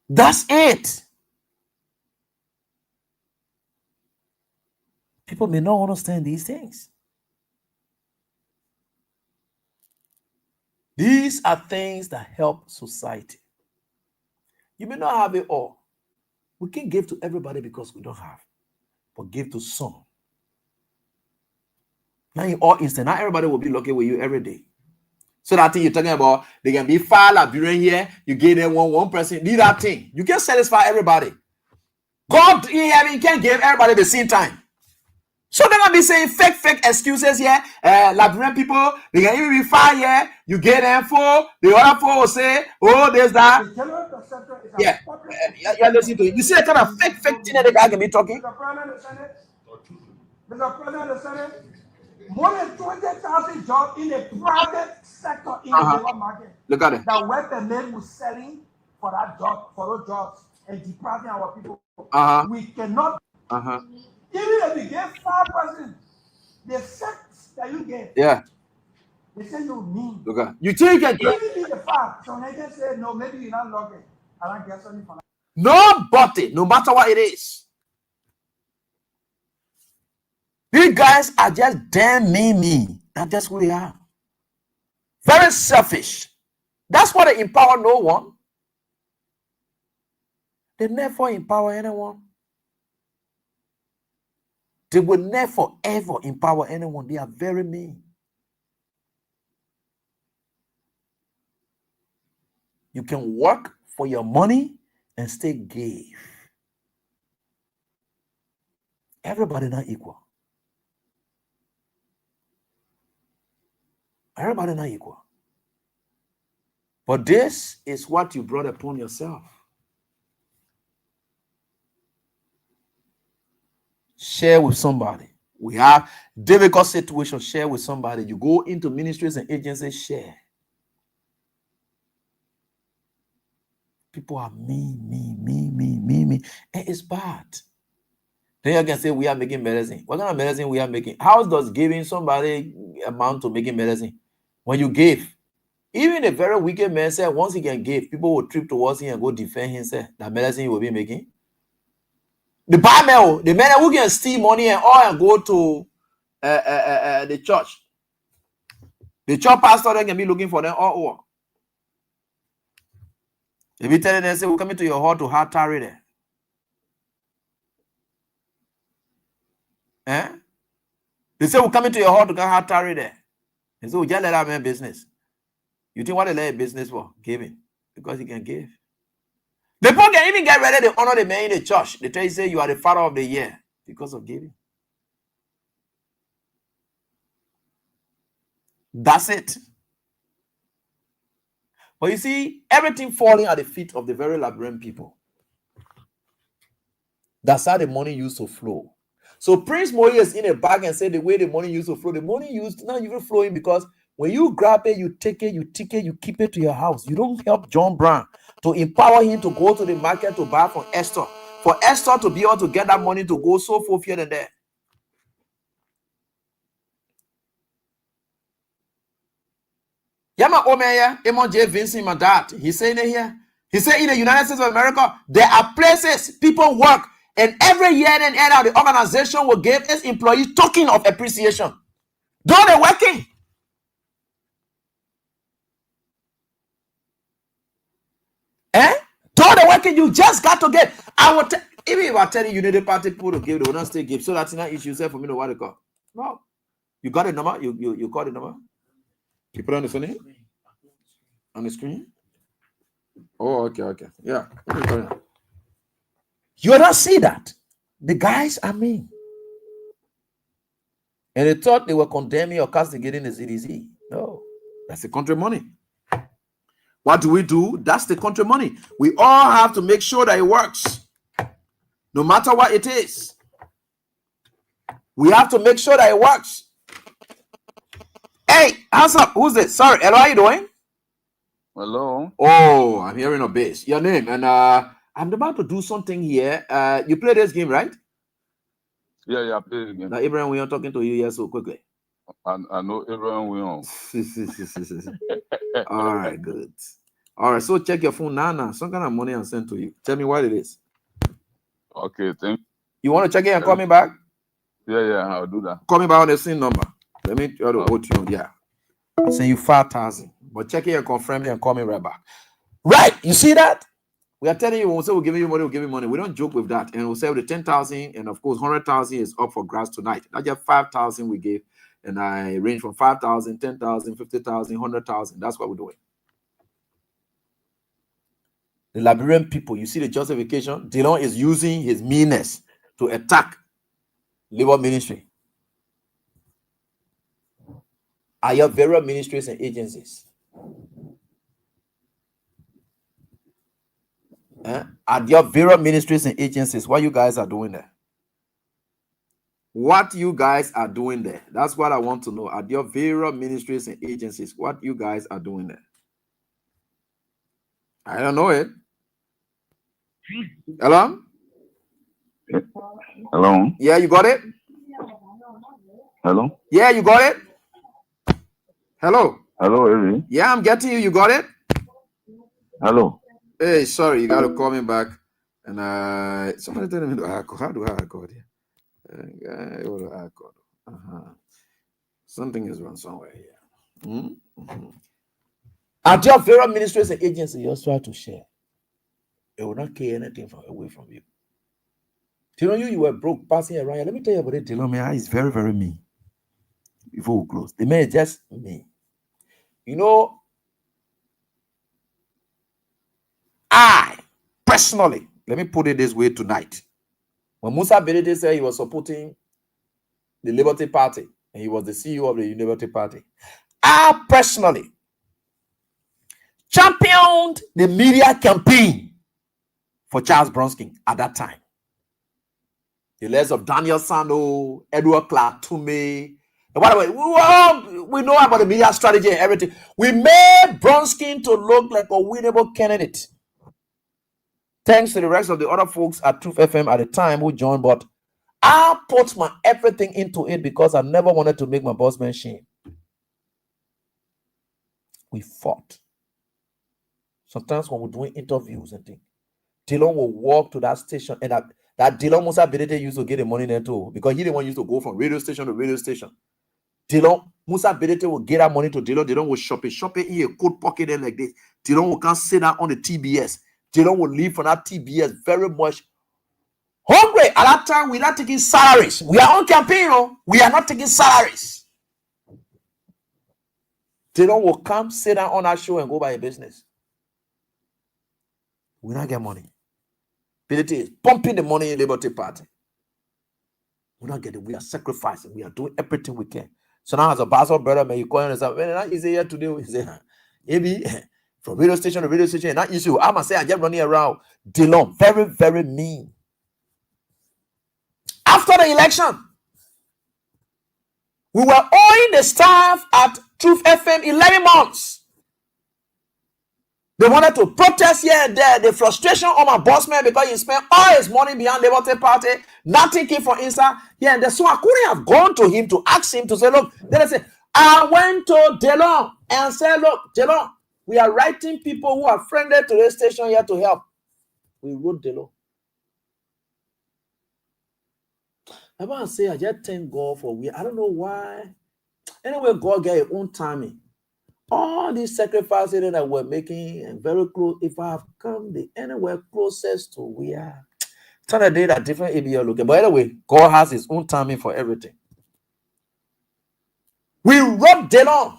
That's it. People may not understand these things. These are things that help society. You may not have it all. We can't give to everybody because we don't have, but give to some. Now in all instance, not everybody will be lucky with you every day. So that thing you're talking about, they can be file Liberian here, you give them one person, do that thing. You can't satisfy everybody. God in heaven can't give everybody the same time. So they're gonna be saying fake excuses here. Liberian people, they can even be fine here. You get them for the other four will say, oh, there's that. Yeah, listen to it. You see the kind of fake thing that the guy can be talking. Mr. President of the Senate, more than 20,000 jobs in the private sector in the labor market. Look at it. That work permit was selling for that job, for those jobs, and depriving our people. We cannot. Even if you get 5%, the sex that you get, they say you mean. Look at you think you can get. Even the fact, so they can say no, maybe you're not lucky. I don't get something for that. Nobody, no matter what it is. These guys are just damn me. That's just who they are. Very selfish. That's why they empower no one. They never empower anyone. They will never ever empower anyone. They are very mean. You can work for your money and stay gay. Everybody not equal. Everybody not equal. But this is what you brought upon yourself. Share with somebody. We have difficult situations. Share with somebody. You go into ministries and agencies, share. People are me. And it's bad. Then you can say we are making medicine. What kind of medicine we are making? How does giving somebody amount to making medicine? When you give, even a very wicked man said once he can give, people will trip towards him and go defend himself. That medicine he will be making. The barman, the man who can steal money and all and go to the church. The church pastor then can be looking for them all over. If you tell them, say, we're coming to your hall to hard tarry there. They say, we're coming to your hall to get hard tarry there. And so we just let that man business. You think what they let business for? Giving. Because he can give. The people can even get ready to honor the man in the church. They tell you, say, you are the father of the year because of giving. That's it. But you see, everything falling at the feet of the very labyrinth people. That's how the money used to flow. So Prince Moyi is in a bag and said the way the money used to flow, the money used not even flowing because when you grab it, you take it, you keep it to your house. You don't help John Brown to empower him to go to the market to buy from Esther. For Esther to be able to get that money to go so forth here and there. Yama Omeya, Emon J. Vincent, my dad, he's saying it here. He said in the United States of America, there are places people work, and every year and end out, the organization will give its employees token of appreciation. Though they're working. Though they're working, you just got to get. Even if I tell you need a party people to give, they will not still give. So that's not issue yourself for me to what to call. No. You got a number? You call the number? You put on the phone? On the screen? Oh, okay. Yeah. You don't see that. The guys are mean. And they thought they were condemning or castigating the CDC. No. That's the country money. What do? That's the country money. We all have to make sure that it works. No matter what it is. We have to make sure that it works. Hey, hands up. Who's this? Sorry, hello, how you doing? Hello. Oh, I'm hearing a bass. Your name. And I'm about to do something here. You play this game, right? Yeah, I play the game. Now, Abraham, we are talking to you here so quickly. I know Abraham Wion. All right, good. All right, so check your phone now. Some kind of money I'm sent to you. Tell me what it is. Okay, thank you. You want to check it and call me back? Yeah, I'll do that. Call me back on the same number. Let me try to hold you. Yeah. I send you 5,000. But check it and confirm it and call me right back. Right. You see that? We are telling you, when we say we'll give you money, we'll give you money. We don't joke with that. And we'll say with the 10,000, and of course, 100,000 is up for grabs tonight. Not just 5,000 we gave. And I range from 5,000, 10,000, 50,000, 100,000. That's what we're doing. The Liberian people, you see the justification? Dillon is using his meanness to attack labor ministry. Are your various ministries and agencies? Are your various ministries and agencies? What you guys are doing there? What you guys are doing there? That's what I want to know. Are your various ministries and agencies? What you guys are doing there? I don't know it. Hello? Hello? Yeah, you got it? Hello? Yeah, you got it? Hello? Hello, Eli? Yeah, I'm getting you. You got it? Hello? Hey, sorry, you got to call me back. And somebody tell me, how do I record here? Something is wrong somewhere here. Mm-hmm. At your various ministries and agencies, you also try to share. It will not care anything away from you. You were broke passing around here. Let me tell you about it. Dylan, man, he's very, very mean. Before we close, the man is just mean. I personally, let me put it this way tonight. When Musa Bedete said he was supporting the Liberty Party and he was the CEO of the Liberty Party, I personally championed the media campaign for Charles Bronski at that time. The letters of Daniel Sando, Edward Clark Tume. And by the way, we know about the media strategy and everything. We made Bronski to look like a winnable candidate. Thanks to the rest of the other folks at Truth FM at the time who joined, but I put my everything into it because I never wanted to make my boss man shame. We fought. Sometimes when we're doing interviews and things, Dylan will walk to that station, and that Dylan Musa Bedete used to get the money there too, because he didn't want you to go from radio station to radio station. Dylan Musa Bedete will get that money to Dylan. Dylan will shop it in a coat pocket there like this. Dylan will come sit down on the TBS. Dylan will leave from that TBS very much hungry. At that time, we're not taking salaries. We are on campaign, we are not taking salaries. Dylan will come sit down on our show and go by a business. We don't get money. Bedete is pumping the money in Liberty Party. We don't get it. We are sacrificing. We are doing everything we can. So now, as a pastor brother, man, you call and say, "Well, is here today?" He say, "Maybe from radio station to radio station, not issue." I must say, I just running around. Dylan, very, very mean. After the election, we were owing the staff at Truth FM 11 months. They wanted to protest here and there. The frustration on my boss man because he spent all his money behind the Liberty Party. Nothing came from inside here and there. So I couldn't have gone to him to ask him to say, look, then I said, I went to Dylan and said, look, Dylan, we are writing people who are friendly to the station here to help. We wrote Dylan. I want to say, I just thank God for I don't know why. Anyway, God gave his own timing. All these sacrifices that we're making and very close, if I have come anywhere closest to we are, trying to do that different ABL looking. But anyway, God has his own timing for everything. We wrote Dylan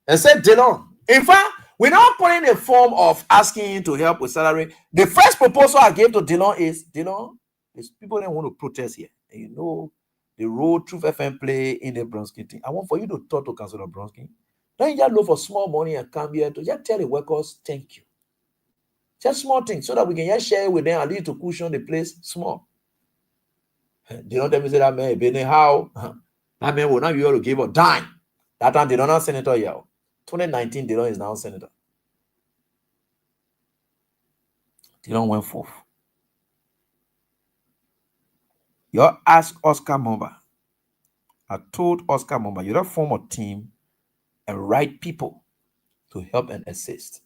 and said, Dylan, in fact, we're not putting a form of asking him to help with salary. The first proposal I gave to Dylan is, Dylan, there's people that want to protest here. And you know, the role Truth FM play in the Bronski thing. I want for you to talk to Councilor Bronski. Don't you just look for small money and come here to just tell the workers, thank you. Just small things so that we can just share with them and lead to cushion the place small. They don't tell me say that man, Benny, how? That man will not be able to give a dime. That time they don't have senator here. 2019, Dylan is now senator. Dylan went forth. You ask Oscar Mumba. I told Oscar Mumba, you don't form a team and right people to help and assist.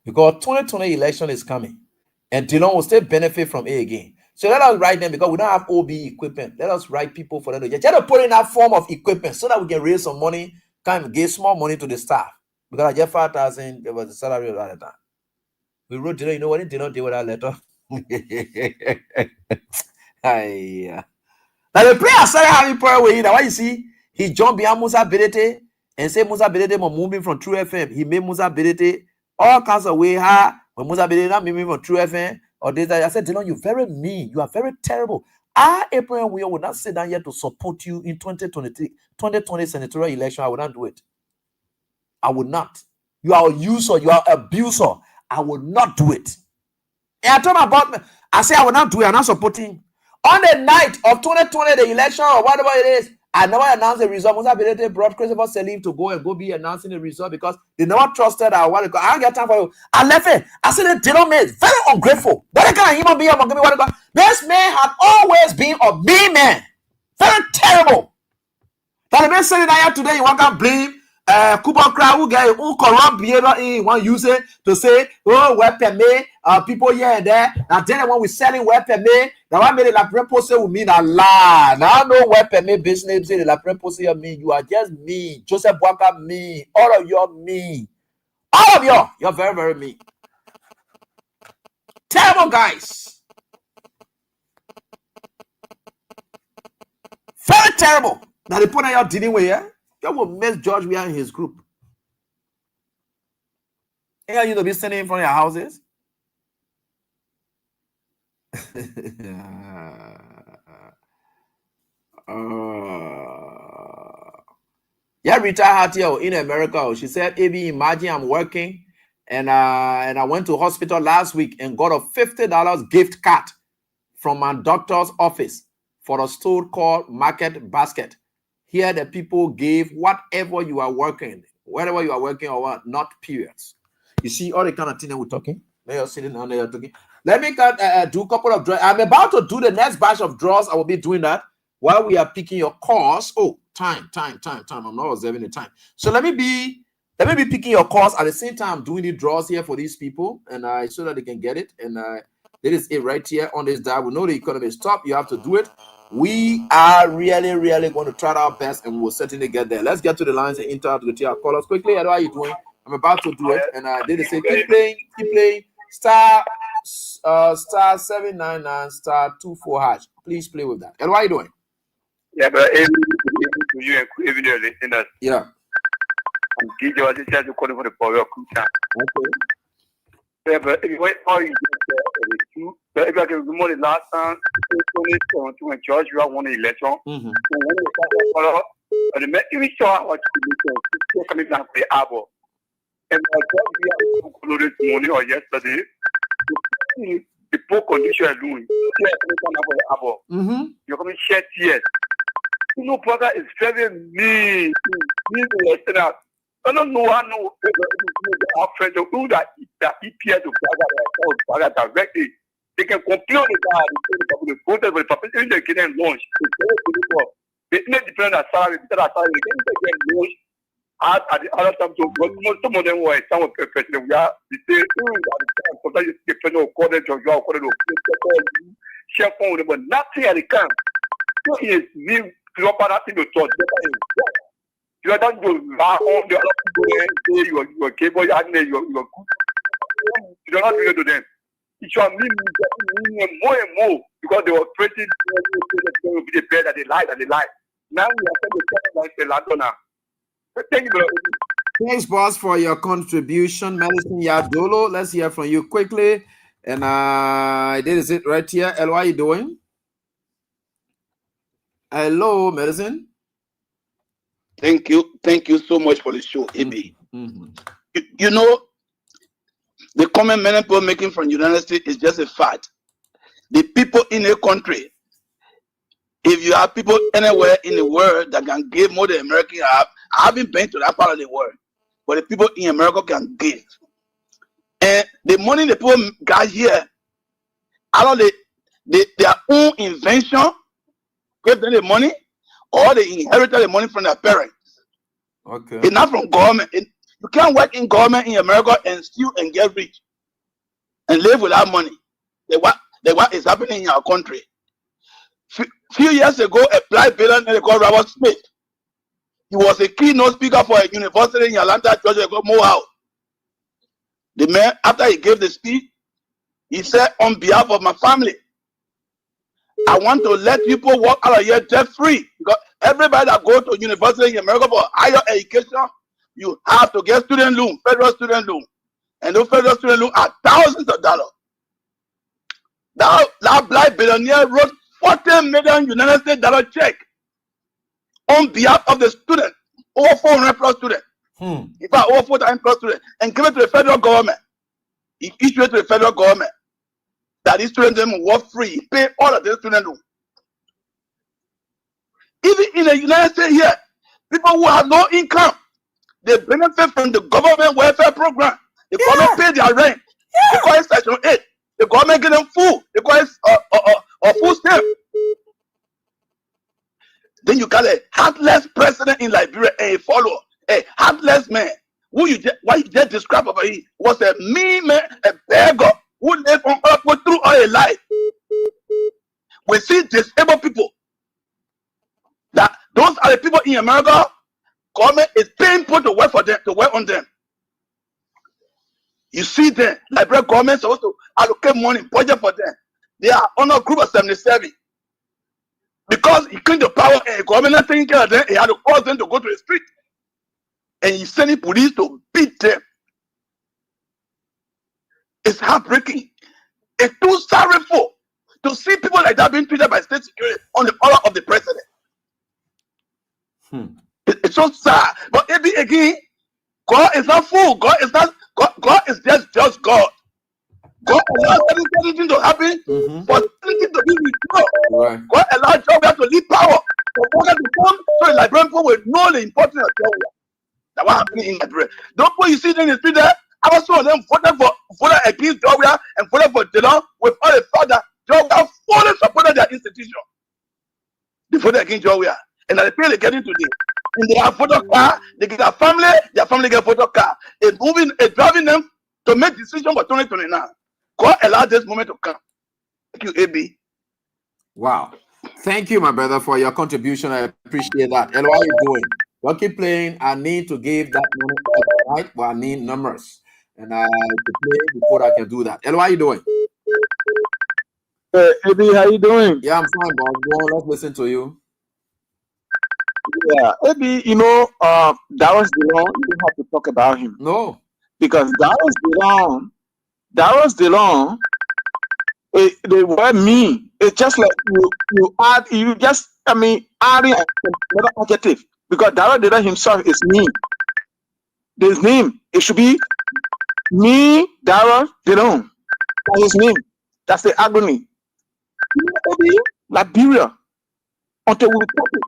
Because 2020 election is coming and Dylan will still benefit from it again. So let us write them because we don't have OB equipment. Let us write people for them to just put in that form of equipment so that we can raise some money, kind of give small money to the staff. Because I get 5,000, there was the salary at the time. We wrote Dylan, you know what Dylan did with that letter? Now the player started having prayer with you. Now what you see? He jumped behind Musa Bedete and said Musa Bedete was moving from True FM. He made Musa Bedete all kinds of way. When Musa Bedete not moving from True FM or this, I said, Dylan, you're very mean. You are very terrible. April we will not sit down here to support you in 2020 senatorial election. I will not do it. I would not. You are a user. You are an abuser. I will not do it. And I told my boss, I said I will not do it. I'm not supporting. On the night of 2020, the election or whatever it is, I never announced the result. Musa Bedete brought Christopher Selim to go be announcing the result because they never trusted our what. I don't get time for you. I left it. I said the Dylan man is very ungrateful. What kind of human being am I going to be? This man had always been a mean man. Very terrible. Now the man sitting here today, you want to blame Kuba Kra who corrupt behavior in one user to say, oh, weapon me, people here and there. Now then when we selling weapon me, now I made la purpose will mean a lie. Now no weapon me business say la purpose mean you are just me. Joseph Bwaka me. All of you are me. All of you, you're very, very me. Terrible guys. Very terrible. Now the point you're dealing with here, you will miss George Weah and his group. And you know be standing in front of your houses. Yeah, retired here in America. She said, "Abi, imagine I'm working and I went to hospital last week and got a $50 gift card from my doctor's office for a store called Market Basket. Here the people gave whatever you are working, wherever you are working or what, not periods. You see all the kind of thing that we're talking. They are sitting down there talking. Let me do a couple of draws. I'm about to do the next batch of draws. I will be doing that while we are picking your course. Oh, time. I'm not observing the time. So let me be picking your course at the same time. I'm doing the draws here for these people, and so that they can get it. And that is it right here on this dial. We know the economy is tough. You have to do it. We are really going to try our best, and we'll certainly get there. Let's get to the lines and interact with your callers quickly. How are you doing? I'm about to do it, and they say keep playing. Star 799 star 24 hash. Please play with that. And what are you doing? Yeah, but every day in that. Yeah. DJ was just calling for the power of Kucha. Okay. Yeah, but if you wait all you do, but if I give the money last time, to a church, you have one election. And the man, if you saw what you do, coming down for the arbor. And I thought we have concluded money or yesterday. The poor condition alone, you're coming to shed tears. You know, brother is very mean. I don't know. I know our friends who that EPS to brother directly. They can complain on the protest with the population. They get them launched. They depend on salary. They get launched. At the other time, some of them were some of the president. We are the same. Sometimes you can call them to your share phone, but nothing at the camp. So he is being proper nothing to touch. You are not going to all the other people you are capable, you are good. You are not doing it to them. It should mean more and more because they were threatening to be the bed that they lie. Now we are saying the Ladonna. Thank you, Thanks, boss, for your contribution. Medicine Yadolo, let's hear from you quickly. And this is it right here. El, what are you doing? Hello, Medicine. Thank you so much for the show, AB. You know, the comment many people making from the United States is just a fact. The people in a country, if you have people anywhere in the world that can give more than America have, I haven't been to that part of the world, but the people in America can give. And the money the people got here, I don't their own invention gave them the money, or they inherited the money from their parents. Okay. It's not from government. You can't work in government in America and steal and get rich and live without money. What is happening in our country. Few years ago, a black billionaire called Robert Smith. He was a keynote speaker for a university in Atlanta, Georgia, called Morehouse. The man, after he gave the speech, he said, on behalf of my family, I want to let people walk out of here debt free. Because everybody that goes to university in America for higher education, you have to get student loan, federal student loan. And those federal student loans are thousands of dollars. That black billionaire wrote $40 million United States dollar check on behalf of the student, over 400 plus students. In fact, over 4,000 plus students, and give it to the federal government. He issued it to the federal government that these students will work free, pay all of their student loans. Even in the United States here, people who have no income, they benefit from the government welfare program. The government pay their rent. They call it Section 8. The government give them food. They call it food stamp. Then you got a heartless president in Liberia and a follower, a heartless man. What you just described about him was a mean man, a beggar who lived on earth through all his life. We see disabled people. That those are the people in America. Government is paying people to work for them, to work on them. You see them, Liberia government supposed to allocate money, budget for them. They are on a group of 77. Because he came to power and the government not taking care of them, he had to cause them to go to the street. And he's sending police to beat them. It's heartbreaking. It's too sorrowful to see people like that being treated by state security on the order of the president. It's so sad. But again, God is not fool. God is just God. God allows anything to happen for anything to be withdrawn. God allows Joshua to leave power for God to come so the Liberian people will know the importance of Joshua. That's what happened in Liberia. Don't put you see them in the street there. I was some of them voted against Joshua and voted for Delon with all the fact that Joshua fully supported their institution. They voted against Joshua. And at the pay they get into today. And they have photo car, they get their family get photo car. It's driving them to make decisions for 2029. God allow this moment to come. Thank you, AB. Wow. Thank you, my brother, for your contribution. I appreciate that. And what are you doing? Don't keep playing. I need to give that money right, but I need numbers. And I to play before I can do that. And what are you doing? AB, how you doing? Yeah, I'm fine, boss. Go on, let's listen to you. Yeah, AB, you know, Darius DeLong, you don't have to talk about him. No. Because Darius DeLong, they were mean. It's just like adding another adjective. Because Darius DeLong himself is mean. His name, it should be me, Darius DeLong. That's his name. That's the agony. You know, AB, Liberia, until we put it.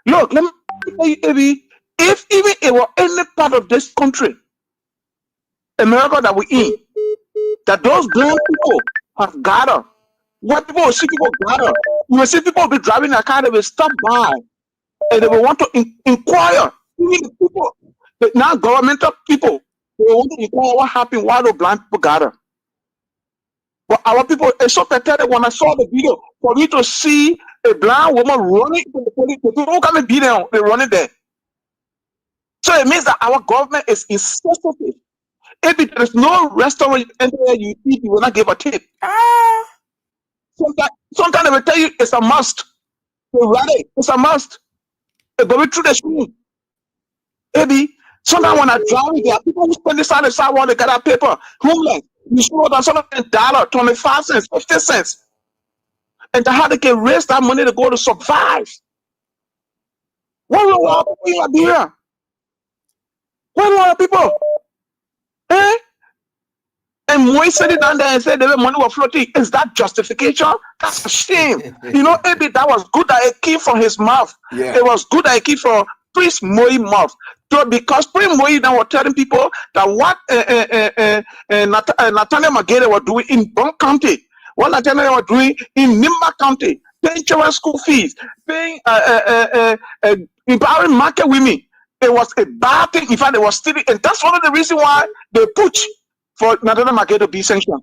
Look, let me tell you, AB, if even it were any part of this country, America that we're in, that those black people have gathered, white people will see people gather, you will see people will be driving a car, they will stop by, and they will want to inquire. Even the people, the now governmental people, they will want to inquire what happened, why do black people gather. But our people, it's so pathetic. When I saw the video, for me to see a blind woman running to the police, people who come and beat them, they're running there. So it means that our government is insensitive. If there is no restaurant anywhere you eat, you will not give a tip. Sometimes they will tell you it's a must. It's a must. They're going through the screen. Maybe sometimes when I drive, there are people who spend this on the sidewalk, they get that paper, homeless. You show them something $1, 25 cents, 50 cents. And how they can raise that money to go to survive. What will happen in Liberia? What will people? Eh? And Moise said it down there and said the money was floating. Is that justification? That's a shame. You know, maybe that was good that it came from his mouth. Yeah. It was good that it came from Prince Moi's mouth. So because Prince Moi now was telling people that what Nathaniel Magere was doing in Bon County, what Nathaniel was doing in Nimba County, paying children school fees, paying empowering market women. It was a bad thing. In fact, they were stealing, and that's one of the reasons why they pushed for Nathaniel Magere to be sanctioned.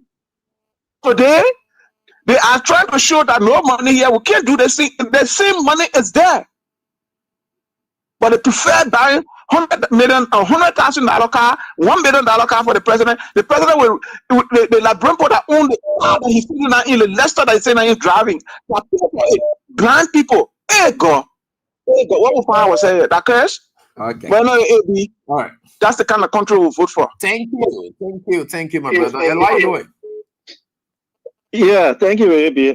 Today, they are trying to show that no money here. We can't do this thing. The same money is there, but they prefer buying $100 million or $100,000 car, $1 billion car for the president. The president will the Liberian people that own the car that he's sitting in the Leicester that he's saying he's driving. That people, blind people. Hey God, what we find was say that curse. Okay. Well, no, AB. All right. That's the kind of country we'll vote for. Thank you, my brother. And what are you doing? Yeah, thank you, AB.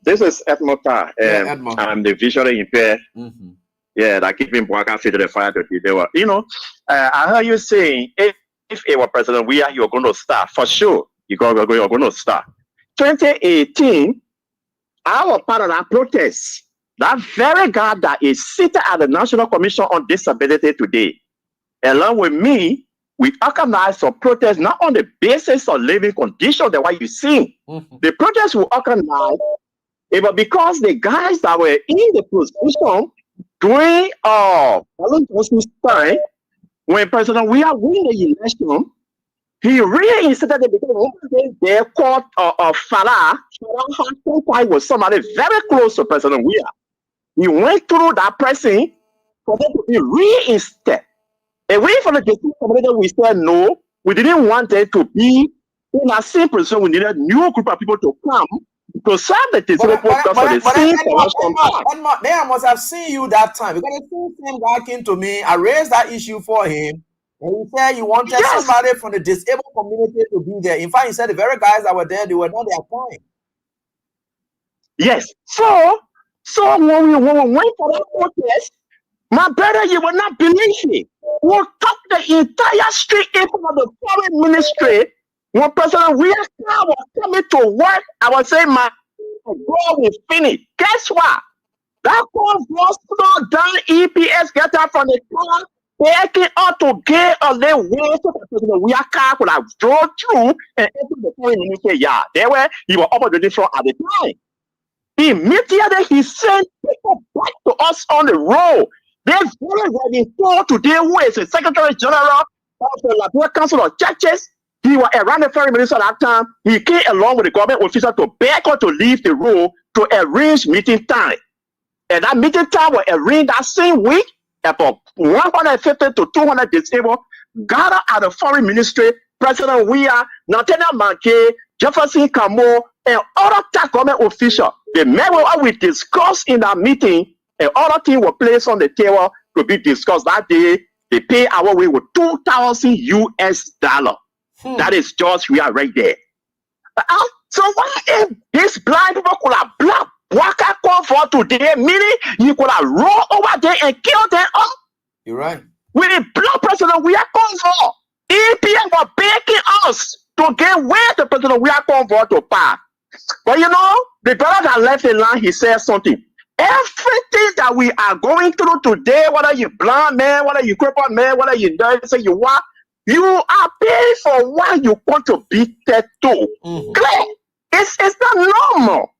This is Edmond Tar. Edmond. I'm the visually impaired. Mm-hmm. Yeah, that keeping Boaka fit to the fire today. They were, you know, I heard you saying if it were President Weah, you're going to start for sure. You're going to start. 2018, I was part of that protest. That very guy that is sitting at the National Commission on Disability today, along with me, we organized some protests not on the basis of living conditions that what you see. Mm-hmm. The protests we organized, it was because the guys that were in the position during time, when President Weah won the election, he reinstated it because one day they called Farah. Farah was somebody very close to President Weah. He went through that pressing for them to be reinstated. And we from the community, we said no, We didn't want there to be in a same position. We needed a new group of people to come to serve the disabled folks for the same corruption. They must have seen you that time because the same guy came to me. I raised that issue for him. And he said he wanted somebody from the disabled community to be there. In fact, he said the very guys that were there, they were not their kind. Yes. So when we went for that protest, my brother, you will not believe it. We took the entire street in front of the foreign ministry. When President William was coming to work, I was saying, my God will finish. Guess what? That convoy slowed down EPS, get out from the car, taking out to get a little way so that President William could have drove through and entered the foreign ministry. Yeah, they were, he was up on the front at the time. Immediately, he sent people back to us on the road. This very were being told today, who is the Secretary General of the Liberia Council of Churches. He was around the foreign minister at that time. He came along with the government official to beg her to leave the road to arrange meeting time. And that meeting time was arranged that same week. About 150 to 200 disabled gathered at the foreign ministry. President Weah, Nathaniel Manke, Jefferson Camo, and other top government officials. The met what we discussed in that meeting, and other things were placed on the table to be discussed that day. They pay our way with $2,000 US. That is just we are right there. So why if these blind people could have black Waka call for today, meaning you could have roll over there and kill them all? You're right. With the black president we are calling for, EPA was begging us to get where the president we are calling for to pass. But you know, the brother that left the line, he said something. Everything that we are going through today, whether you blind man, whether you crippled man, whether you say you want, you are paying for what you want to be dead to. Clear. It's not normal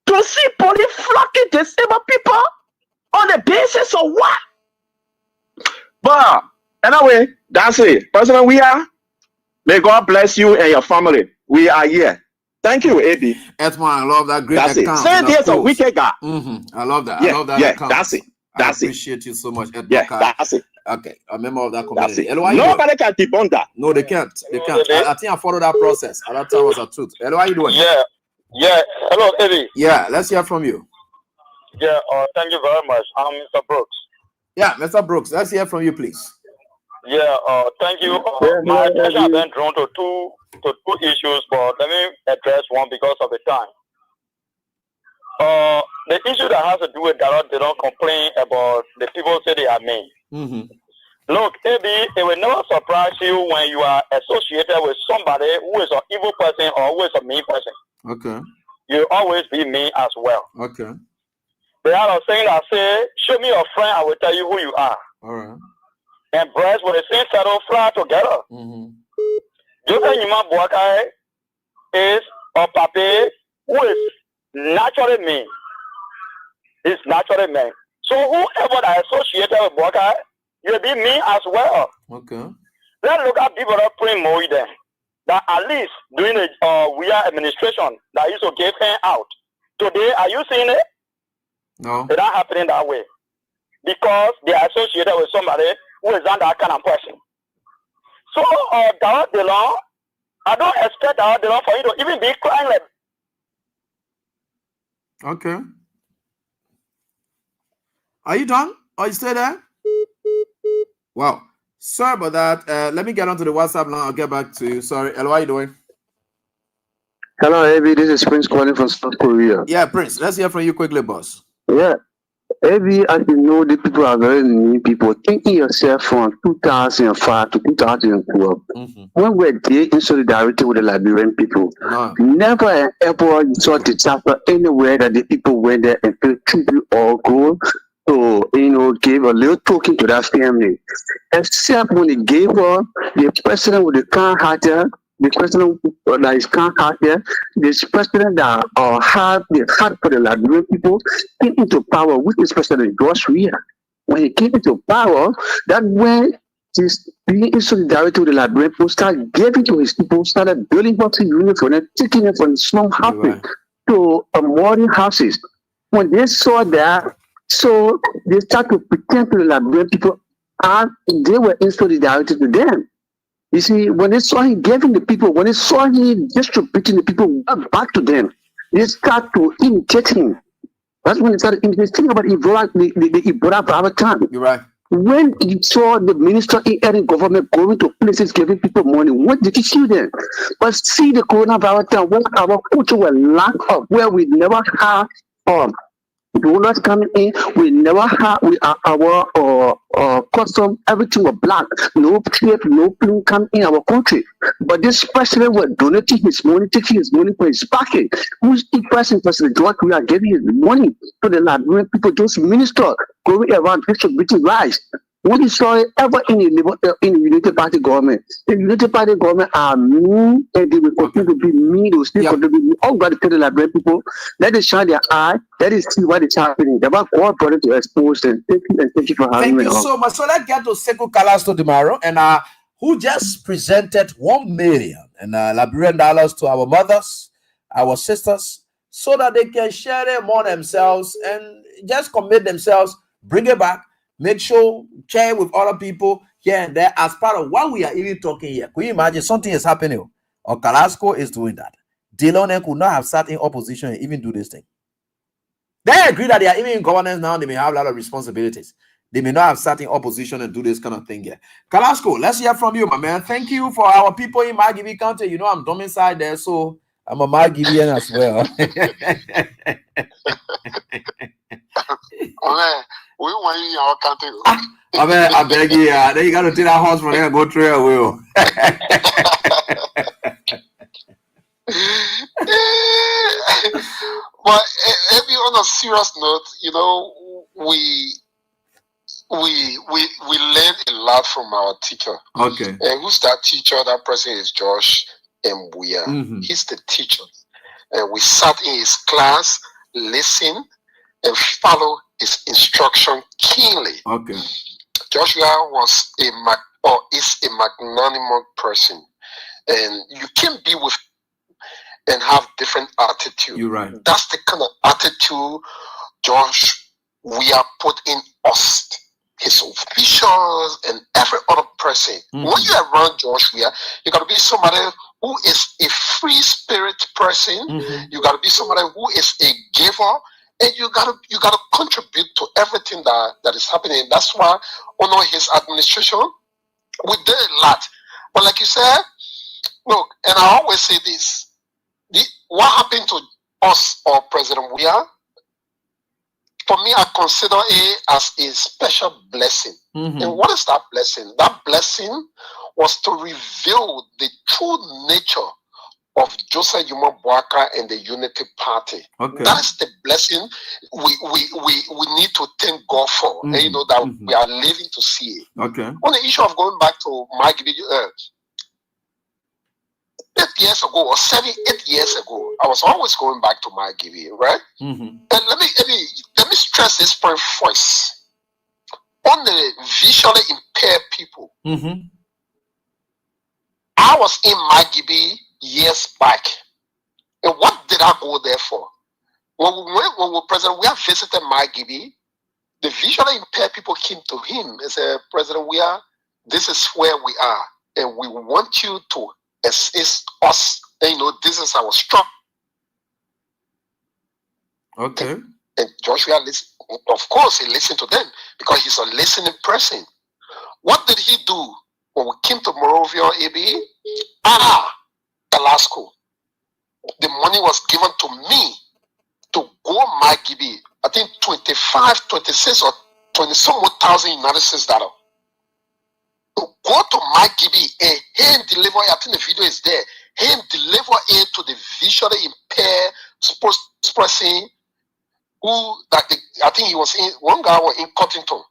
to see police flocking disabled people on the basis of what? But anyway, that's it. President, we are. May God bless you and your family. We are here. Thank you, AB. Edmond, I love that great that's account. It. Send this a wicked guy. I love that. Yeah, I love that account. That's it. That's I appreciate you so much, Edmond. Yeah, that's it. Okay, a member of that community. Nobody can debunk that. No, they can't. They can't. I think I followed that process. At that time was a truth. Hello, how you doing? Yeah. Hello, Eddie. Yeah, let's hear from you. Yeah. Thank you very much. I'm Mr. Brooks. Yeah, Mr. Brooks. Let's hear from you, please. Yeah. Thank you. My attention has been drawn to two issues, but let me address one because of the time. The issue that has to do with that they don't complain about the people say they are mean. Look, AB, it will never surprise you when you are associated with somebody who is an evil person or who is a mean person. Okay. You always be mean as well. Okay. They are saying that say, show me your friend, I will tell you who you are. All right. And breast with the same saddle fly together. Joseph Nyuma Boakai is a papi who is naturally mean. He's naturally mean. So whoever that associated with Boakai, you'll be mean as well. Okay. Let's look at people that bring more there. That at least during the we are administration that used to give him out. Today, are you seeing it? No. It's not happening that way. Because they are associated with somebody who is not that kind of person. So, Dawa Delon, I don't expect Dawa Delon for you to even be crying like. Okay. Are you done? Are you still there? Wow. Sorry about that. Let me get onto the WhatsApp now. I'll get back to you. Sorry. Hello, how are you doing? Hello, Abby. This is Prince calling from South Korea. Yeah, Prince. Let's hear from you quickly, boss. Yeah. Abby, as you know, the people are very new people. Thinking yourself from 2005 to 2012, when we're there in solidarity with the Liberian people, never ever saw disaster anywhere that the people went there and paid tribute or go to, give a little token to that family. Except when they gave up, the president with the kind-hearted, the president that is kind-hearted, this president that had the heart for the Liberian people came into power, which is President George Weah. When he came into power, that when he's being in solidarity with the Liberian people, started giving to his people, started building housing units for them, taking them from slum housing to modern houses. When they saw that, so they started to pretend to the Liberian people and they were in solidarity to them. You see, when they saw him giving the people, when they saw him distributing the people back to them, they start to imitate him. That's when they started imitating. Think about Ebola, the Ebola of our time. You're right. When you saw the minister in government going to places giving people money, what did you see then? But see the coronavirus time when our culture was lack of, where we never had donors coming in, we never had our custom, everything was black, no tape, no plane come in our country. But this president was donating his money, taking his money for his pocket. Who's the President George? We are giving his money to the Liberian people, those ministers going around distributing rice. When you saw it ever in the United Party government, the United Party government are mean and they will continue to be mean, they will still continue to be mean. All got to tell the Liberian people, let it shine their eye, let it see what is happening. They want God brought it to expose them. Thank you for having me. Thank you so much. So let's get to Sekou Kalasto tomorrow, and who just presented 1 million and Liberian dollars to our mothers, our sisters, so that they can share it among themselves and just commit themselves, bring it back. Make sure, share with other people here and there as part of what we are even talking here. Could you imagine something is happening? Or Kalasco is doing that. Dillon could not have sat in opposition and even do this thing. They agree that they are even in governance now. They may have a lot of responsibilities. They may not have sat in opposition and do this kind of thing here. Kalasco, let's hear from you, my man. Thank you for our people in Margibi County. You know I'm domiciled there, so I'm a Margibian as well. We want you in our country. I beg you, then you got to take that horse from there and go through a wheel. But maybe on a serious note, you know, we learn a lot from our teacher. Okay. And who's that teacher? That person is Josh Mbuya. Mm-hmm. He's the teacher. And we sat in his class, listen, and follow his instruction keenly. Okay. Joshua is a magnanimous person, and you can be with and have different attitude. You're right. That's the kind of attitude Josh we are put in us, his officials and every other person. Mm-hmm. When you are around Joshua, you gotta be somebody who is a free spirit person. Mm-hmm. You gotta be somebody who is a giver. And you gotta contribute to everything that is happening. That's why under his administration, we did a lot. But like you said, look, and I always say this: what happened to us or President Weah? For me, I consider it as a special blessing. Mm-hmm. And what is that blessing? That blessing was to reveal the true nature of Joseph Yuma Boaka and the Unity Party. Okay. That is the blessing we need to thank God for. Mm-hmm. And you know that we are living to see it. Okay. On the issue of going back to Mike 8 years ago or 7, 8 years ago, I was always going back to Mike Gibby, right? Mm-hmm. And let me stress this point first. On the visually impaired people, Mm-hmm. I was in Mike Gibby years back. And what did I go there for? When President Weah visited Mike Gibby, the visually impaired people came to him and said, President Weah, this is where we are. And we want you to assist us. And you know, this is our struggle. Okay. And Joshua, of course, he listened to them because he's a listening person. What did he do when we came to Morovia, AB? Alaska. The money was given to me to go Mike Gibby. I think 25, 26 or 20 some more thousand United States dollars. To go to Mike Gibby and him deliver, I think the video is there, him deliver it to the visually impaired sports person who, I think he was in, one guy was in Cottington.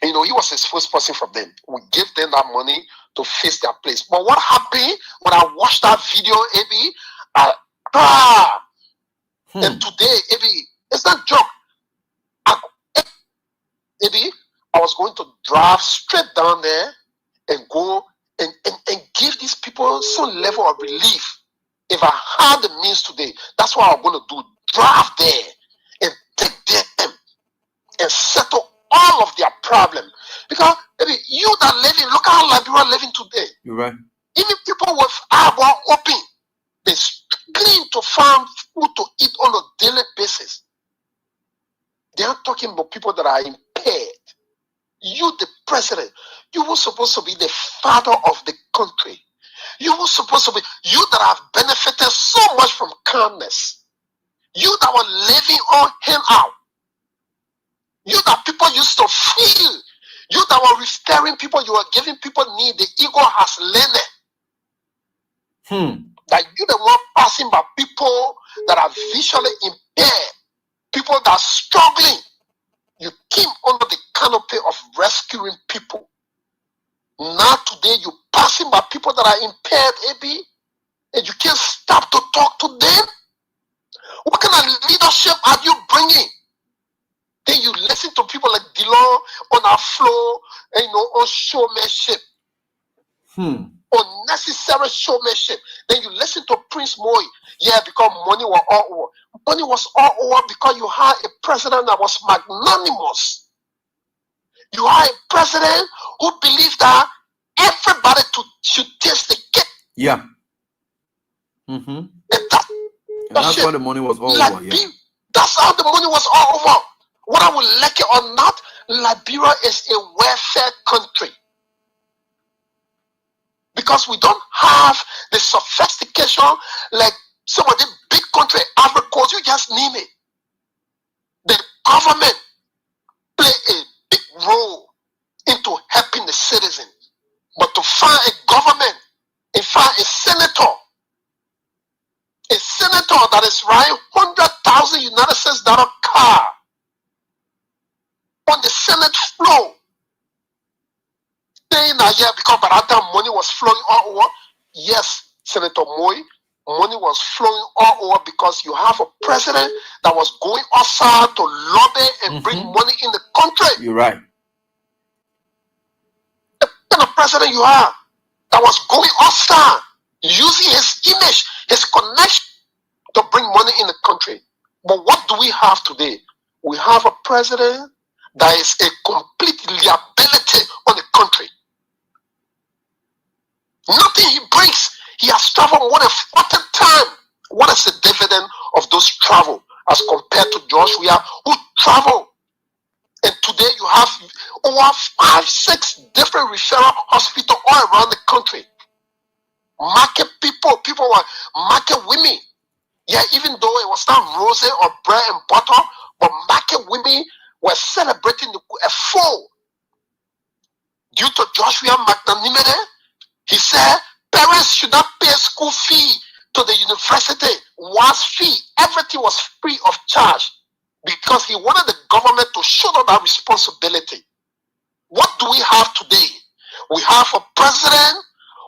You know, he was his first person from them. We gave them that money to fix their place. But what happened when I watched that video, AB? And today, AB, it's not a joke. AB, I was going to drive straight down there and go and give these people some level of relief. If I had the means today, that's what I'm going to do. Drive there and take them and settle all of their problem. Because maybe you that living, look how Liberia living today. You're right. Even people with eyeball open, they're struggling to find food to eat on a daily basis. They are talking about people that are impaired. You, the president, you were supposed to be the father of the country. You were supposed to be, you that have benefited so much from kindness. You that were living on handout. You that people used to feel. You that were referring people, you were giving people need. The ego has learned. That you the one passing by people that are visually impaired. People that are struggling. You came under the canopy of rescuing people. Now today you passing by people that are impaired, AB, and you can't stop to talk to them. What kind of leadership are you bringing? Then you listen to people like Dillon on our floor, and, on showmanship. Unnecessary showmanship. Then you listen to Prince Moy. Yeah, because money was all over. Money was all over because you had a president that was magnanimous. You are a president who believed that everybody should taste the cake. Yeah. And that's why the money was all over. Yeah. That's how the money was all over. Whether we like it or not, Liberia is a welfare country. Because we don't have the sophistication like some of the big country, Ivory Coast, you just name it. The government play a big role into helping the citizen. But to find a government and find a senator that is riding $100,000 United States car on the Senate floor, saying that because by that time money was flowing all over. Yes, Senator Moy, money was flowing all over because you have a president that was going outside to lobby and bring money in the country. You're right. The kind of president you have that was going outside, using his image, his connection to bring money in the country. But what do we have today? We have a president that is a complete liability on the country. Nothing he brings. He has traveled more than 40 times. What is the dividend of those travel as compared to Joshua who traveled? And today you have over 5-6 different referral hospitals all around the country. Market people were market women. Yeah, even though it was not rose or bread and butter, but market women were celebrating a full. Due to Joshua magnanimity, he said parents should not pay school fee to the university. Was fee, everything was free of charge because he wanted the government to shoulder that responsibility. What do we have today? We have a president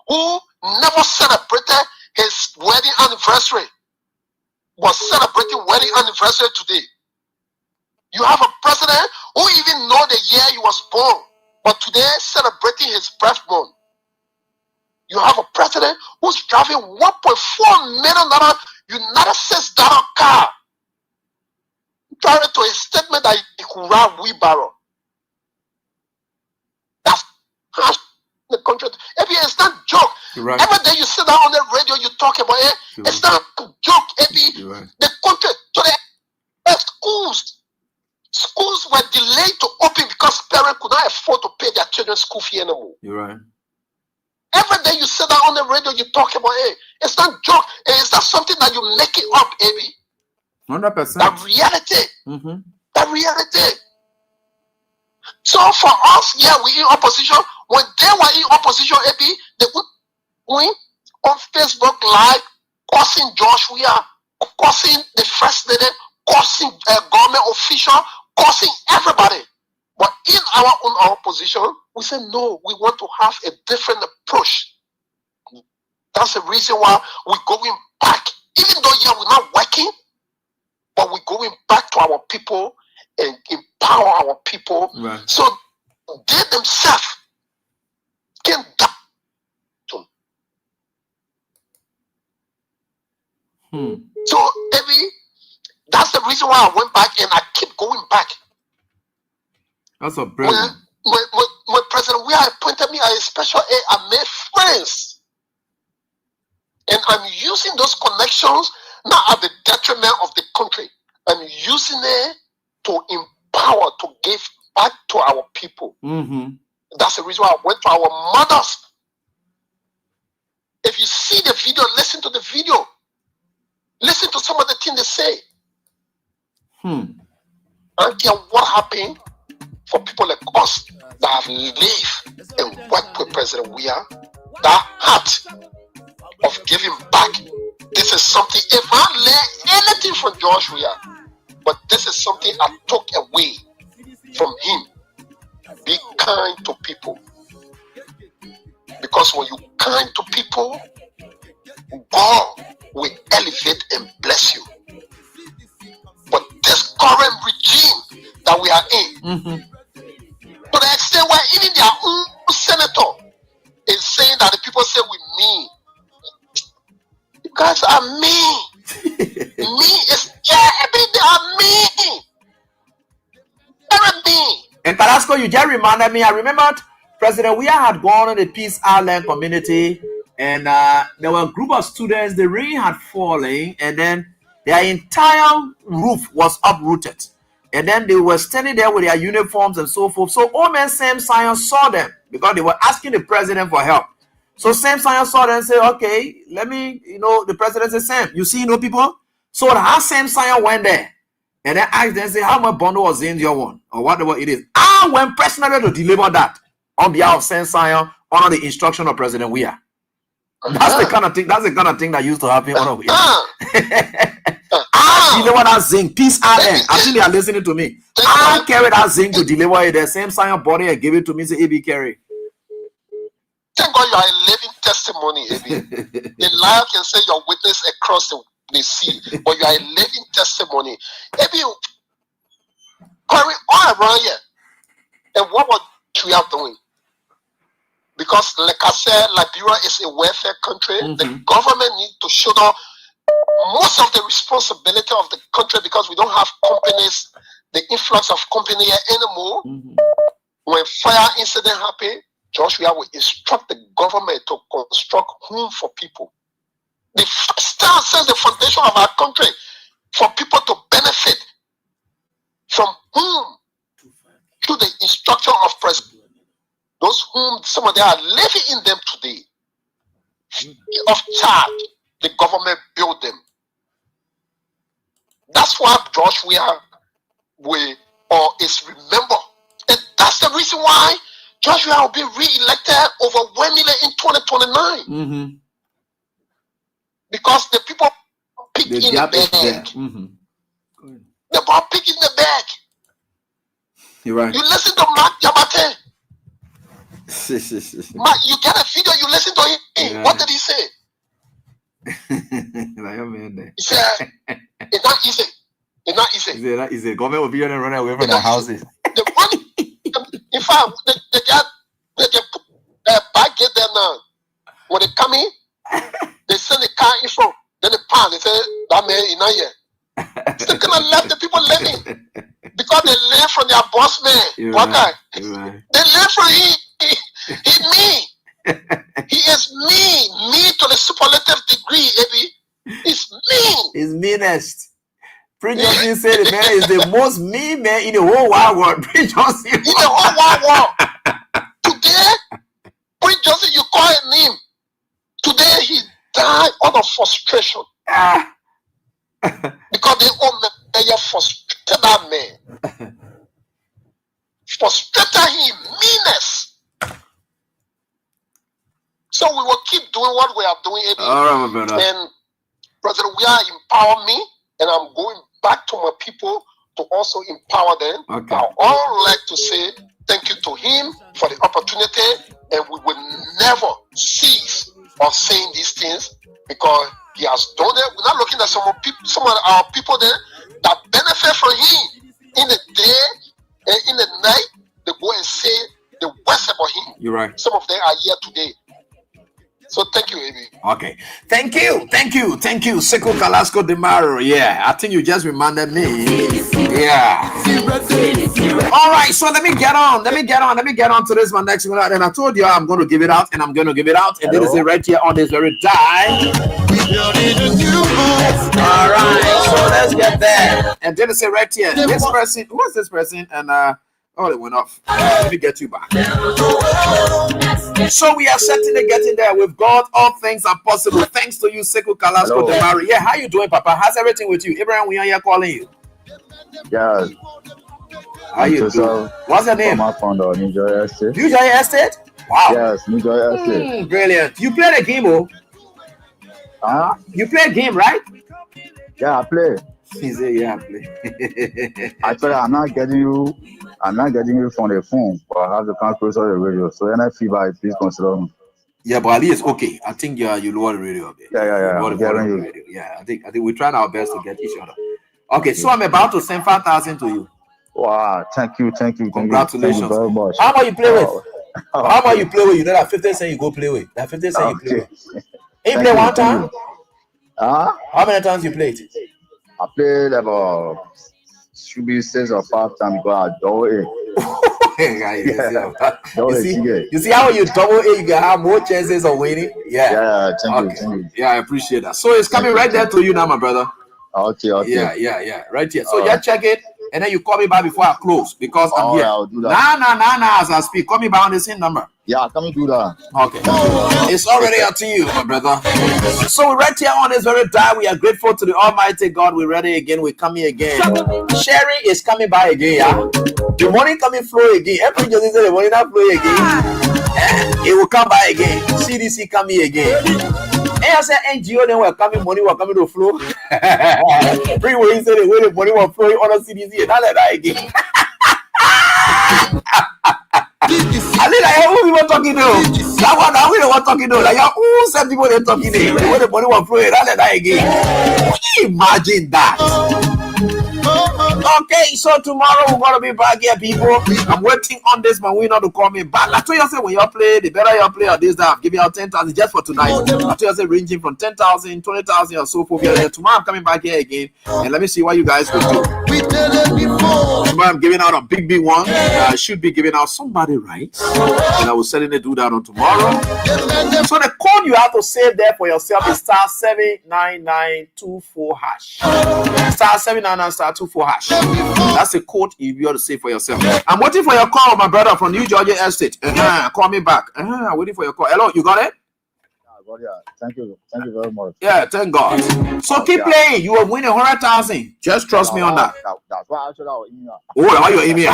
who never celebrated his wedding anniversary, was celebrating wedding anniversary today. You have a president who even know the year he was born, but today celebrating his birthday. You have a president who's driving $1.4 million United States car. Driving to a statement that he could ride wheelbarrow. That's how the country. It's not joke. Right. Every day you sit down on the radio, you talk about it. It's not a joke. Right. The country today, schools were delayed to open because parents could not afford to pay their children's school fee anymore. You're right. Every day you sit down on the radio, you talk about it. It's not joke. It's not something that you make it up, Abby. 100%. That reality. That reality. So for us, yeah, we in opposition. When they were in opposition, Abby, they would win on Facebook Live, cursing Joshua, cursing the first lady, cursing government official, cursing everybody. But in our own opposition, we say no, we want to have a different approach. That's the reason why we're going back. Even though, yeah, we're not working, but we're going back to our people and empower our people. Right. So they themselves can die. So, Evie, that's the reason why I went back and I keep going back. That's a brilliant. When appointed me as a special aide, I made friends. And I'm using those connections not at the detriment of the country. I'm using it to empower, to give back to our people. That's the reason why I went to our mothers. If you see the video, listen to the video. Listen to some of the things they say. I don't care what happened for people like us that have lived and worked with President Weah. That heart of giving back. This is something, if I learn anything from George Weah, but this is something I took away from him. Be kind to people. Because when you kind to people, God will elevate and bless you. But this current regime that we are in, to the extent where even their own senator is saying that the people say we mean. You guys are mean. Me is they are mean. They're mean. And Carrasco, you just reminded me. I remembered President Weah had gone on the Peace Island community, and there were a group of students. The rain had fallen, and then their entire roof was uprooted. And then they were standing there with their uniforms and so forth. So old man Sam Sion saw them because they were asking the president for help. So Sam Sion saw them and said, okay, let me, the president said, Sam, you see, people? So how Sam Sion went there and then asked them, say, how much bundle was in your one or whatever it is. I went personally to deliver that on behalf of Sam Sion under the instruction of President Weah. That's the kind of thing. That's the kind of thing that used to happen. I deliver that zinc, Peace Island. I think they are listening to me. I carry that zinc to deliver it. The same Sion body and give it to me. Say, AB carry. Thank God you are a living testimony, AB. The liar can say your witness across the sea, but you are a living testimony. AB, carry all around here. And what was we are doing? Because, like I said, Liberia is a welfare country. The government needs to shoulder most of the responsibility of the country because we don't have companies, the influx of company here anymore. When fire incident happen, Joshua will instruct the government to construct home for people. The first time sets the foundation of our country for people to benefit from whom through the instruction of president. Those whom some of them are living in them today, free of charge, the government build them. That's why Joshua is remembered. And that's the reason why Joshua will be re-elected overwhelmingly in 2029. Because the people pick in the bag. The people pick in the bag. You're right. You listen to Mark Yabate. Mark, you get a video, you listen to him. Yeah. What did he say? He said, it's not easy. It's not easy. It's not easy. Government will be there and run away from their houses. In fact, they put a bag get there now. When they come in, they send the car in front. Then they pass. They say, that man is not here. Still gonna let the people living. Because they learn from their boss man. Right. They learn from him. He's me. He is me to the superlative degree, baby. It's mean. He's meanest. Prince Johnson said the man is the most mean man in the whole wide world. Prince Johnson. In the whole wide world. Today, Prince Johnson, you call him name. Today he died out of frustration. Because they all mayor frustrated that man. Frustrated him. Meanness. So we will keep doing what we are doing. All right, my brother. And President Weah empower me, and I'm going back to my people to also empower them. Okay. I all like to say thank you to him for the opportunity, and we will never cease of saying these things because he has done it. We're not looking at some of our people there that benefit from him in the day and in the night. They go and say the worst about him. You're right. Some of them are here today. So thank you, Amy. Okay. Thank you. Sekou Kalasco Demaro. Yeah, I think you just reminded me. Yeah. All right, so let me get on to this one next minute. And I told you I'm going to give it out, and I'm going to give it out. And this is it right here on this very die. All right, so let's get there. And then it's it right here. This person, who is this person? And oh, it went off. Let me get you back. So we are certainly getting there. With God, all things are possible. Thanks to you, Sekou Kalasco Demari. Yeah, how you doing, Papa? How's everything with you? Abraham, we are here calling you. Yeah. How you doing? What's your name? New Joy Estate. New Joy Estate? Wow. Yes, New Joy Estate. Brilliant. You play the game, oh? Huh? You play a game, right? Yeah, I play. He said, yeah, I play. Actually, I'm not getting you from the phone, but I have to come closer to the radio. So any feedback, please consider me. Yeah, but at least okay. I think you lower the radio a bit. Yeah. Yeah, I think we're trying our best to get each other. Okay, so I'm about to send 5,000 to you. Wow, thank you. Congratulations. Thank you very much. How about you play with? How about you play with? You know that 50 cent you go play with. That 50 cent you play with. You play one time? How many times you played? I played about should be 6 or 5 times because I double A. You see how you double A, you can have more chances of winning. Yeah. Thank you. Yeah, I appreciate that. So it's coming right there to you now, my brother. Okay. Yeah, right here. So just check it, and then you call me back before I close because I'm here. I'll do that. Nah, as I speak. Call me back on the same number. Yeah, can we do that? Okay. It's already up to you, my brother. So we're right here on this very day. We are grateful to the Almighty God. We're ready again. We're coming again. Sherry is coming by again, yeah? The money coming flow again. Every just say the money not flow again. It will come by again. CDC coming again. And I said NGO then we're coming, money will coming to flow. Free way say the way the money will flow on the CDC and not let that again. I think like who people talking to? That one now we don't want talking to. Like who said people they talking to? The way the money will flow and not let that again. Can you imagine that? Okay, so tomorrow we're gonna be back here, people. I'm waiting on this man winner to call me back. I told you say when you play, the better you play on this day, I'm giving out 10,000 just for tonight. I told you say ranging from 10,000, 20,000 or so forth. Tomorrow I'm coming back here again, and let me see what you guys will do. Tomorrow I'm giving out a big one. I should be giving out somebody right, and I will certainly do that on tomorrow. So the code you have to save there for yourself is *79924#. *79924#. That's the code you have to save for yourself. I'm waiting for your call, my brother from New Georgia Estate. Call me back. I'm waiting for your call. Hello, you got it? Thank you very much. Yeah, thank God. So keep playing. You will win 100,000. Just trust me on that. That's why I should have email. Oh, how your email?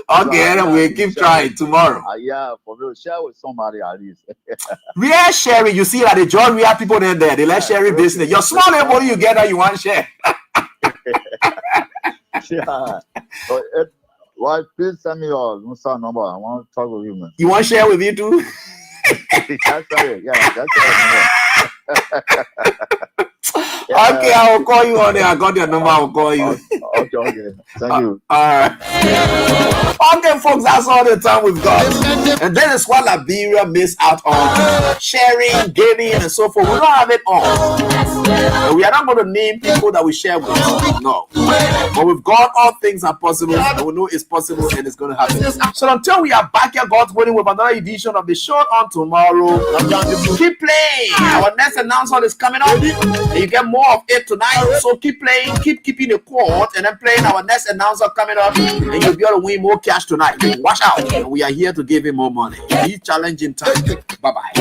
Okay, anyway, keep trying tomorrow. Yeah, for real. Share with somebody at least. We are sharing. You see that the join we have people in there. They let sharing business. Your small money you get that you want share. Yeah. But well, please send me your Musa number. I want to talk with you, man. You want to share with me too? That's right. Yeah, that's right. Okay, I will call you on there. I got your number. I will call you. Okay. Thank you. All right. Okay, folks, that's all the time we've got. And that is what Liberia missed out on. Sharing, giving, and so forth. We don't have it all. And we are not going to name people that we share with. No. But with God, all things are possible. And we know it's possible and it's going to happen. So until we are back here, God's willing, with another edition of the show on tomorrow, keep playing. Our next announcement is coming up. And you get more of it tonight. So keep playing, keep keeping the chord, and then playing our next announcement coming up. And you'll be able to win more cash tonight. Watch out. And we are here to give you more money. Be challenging time. Bye-bye.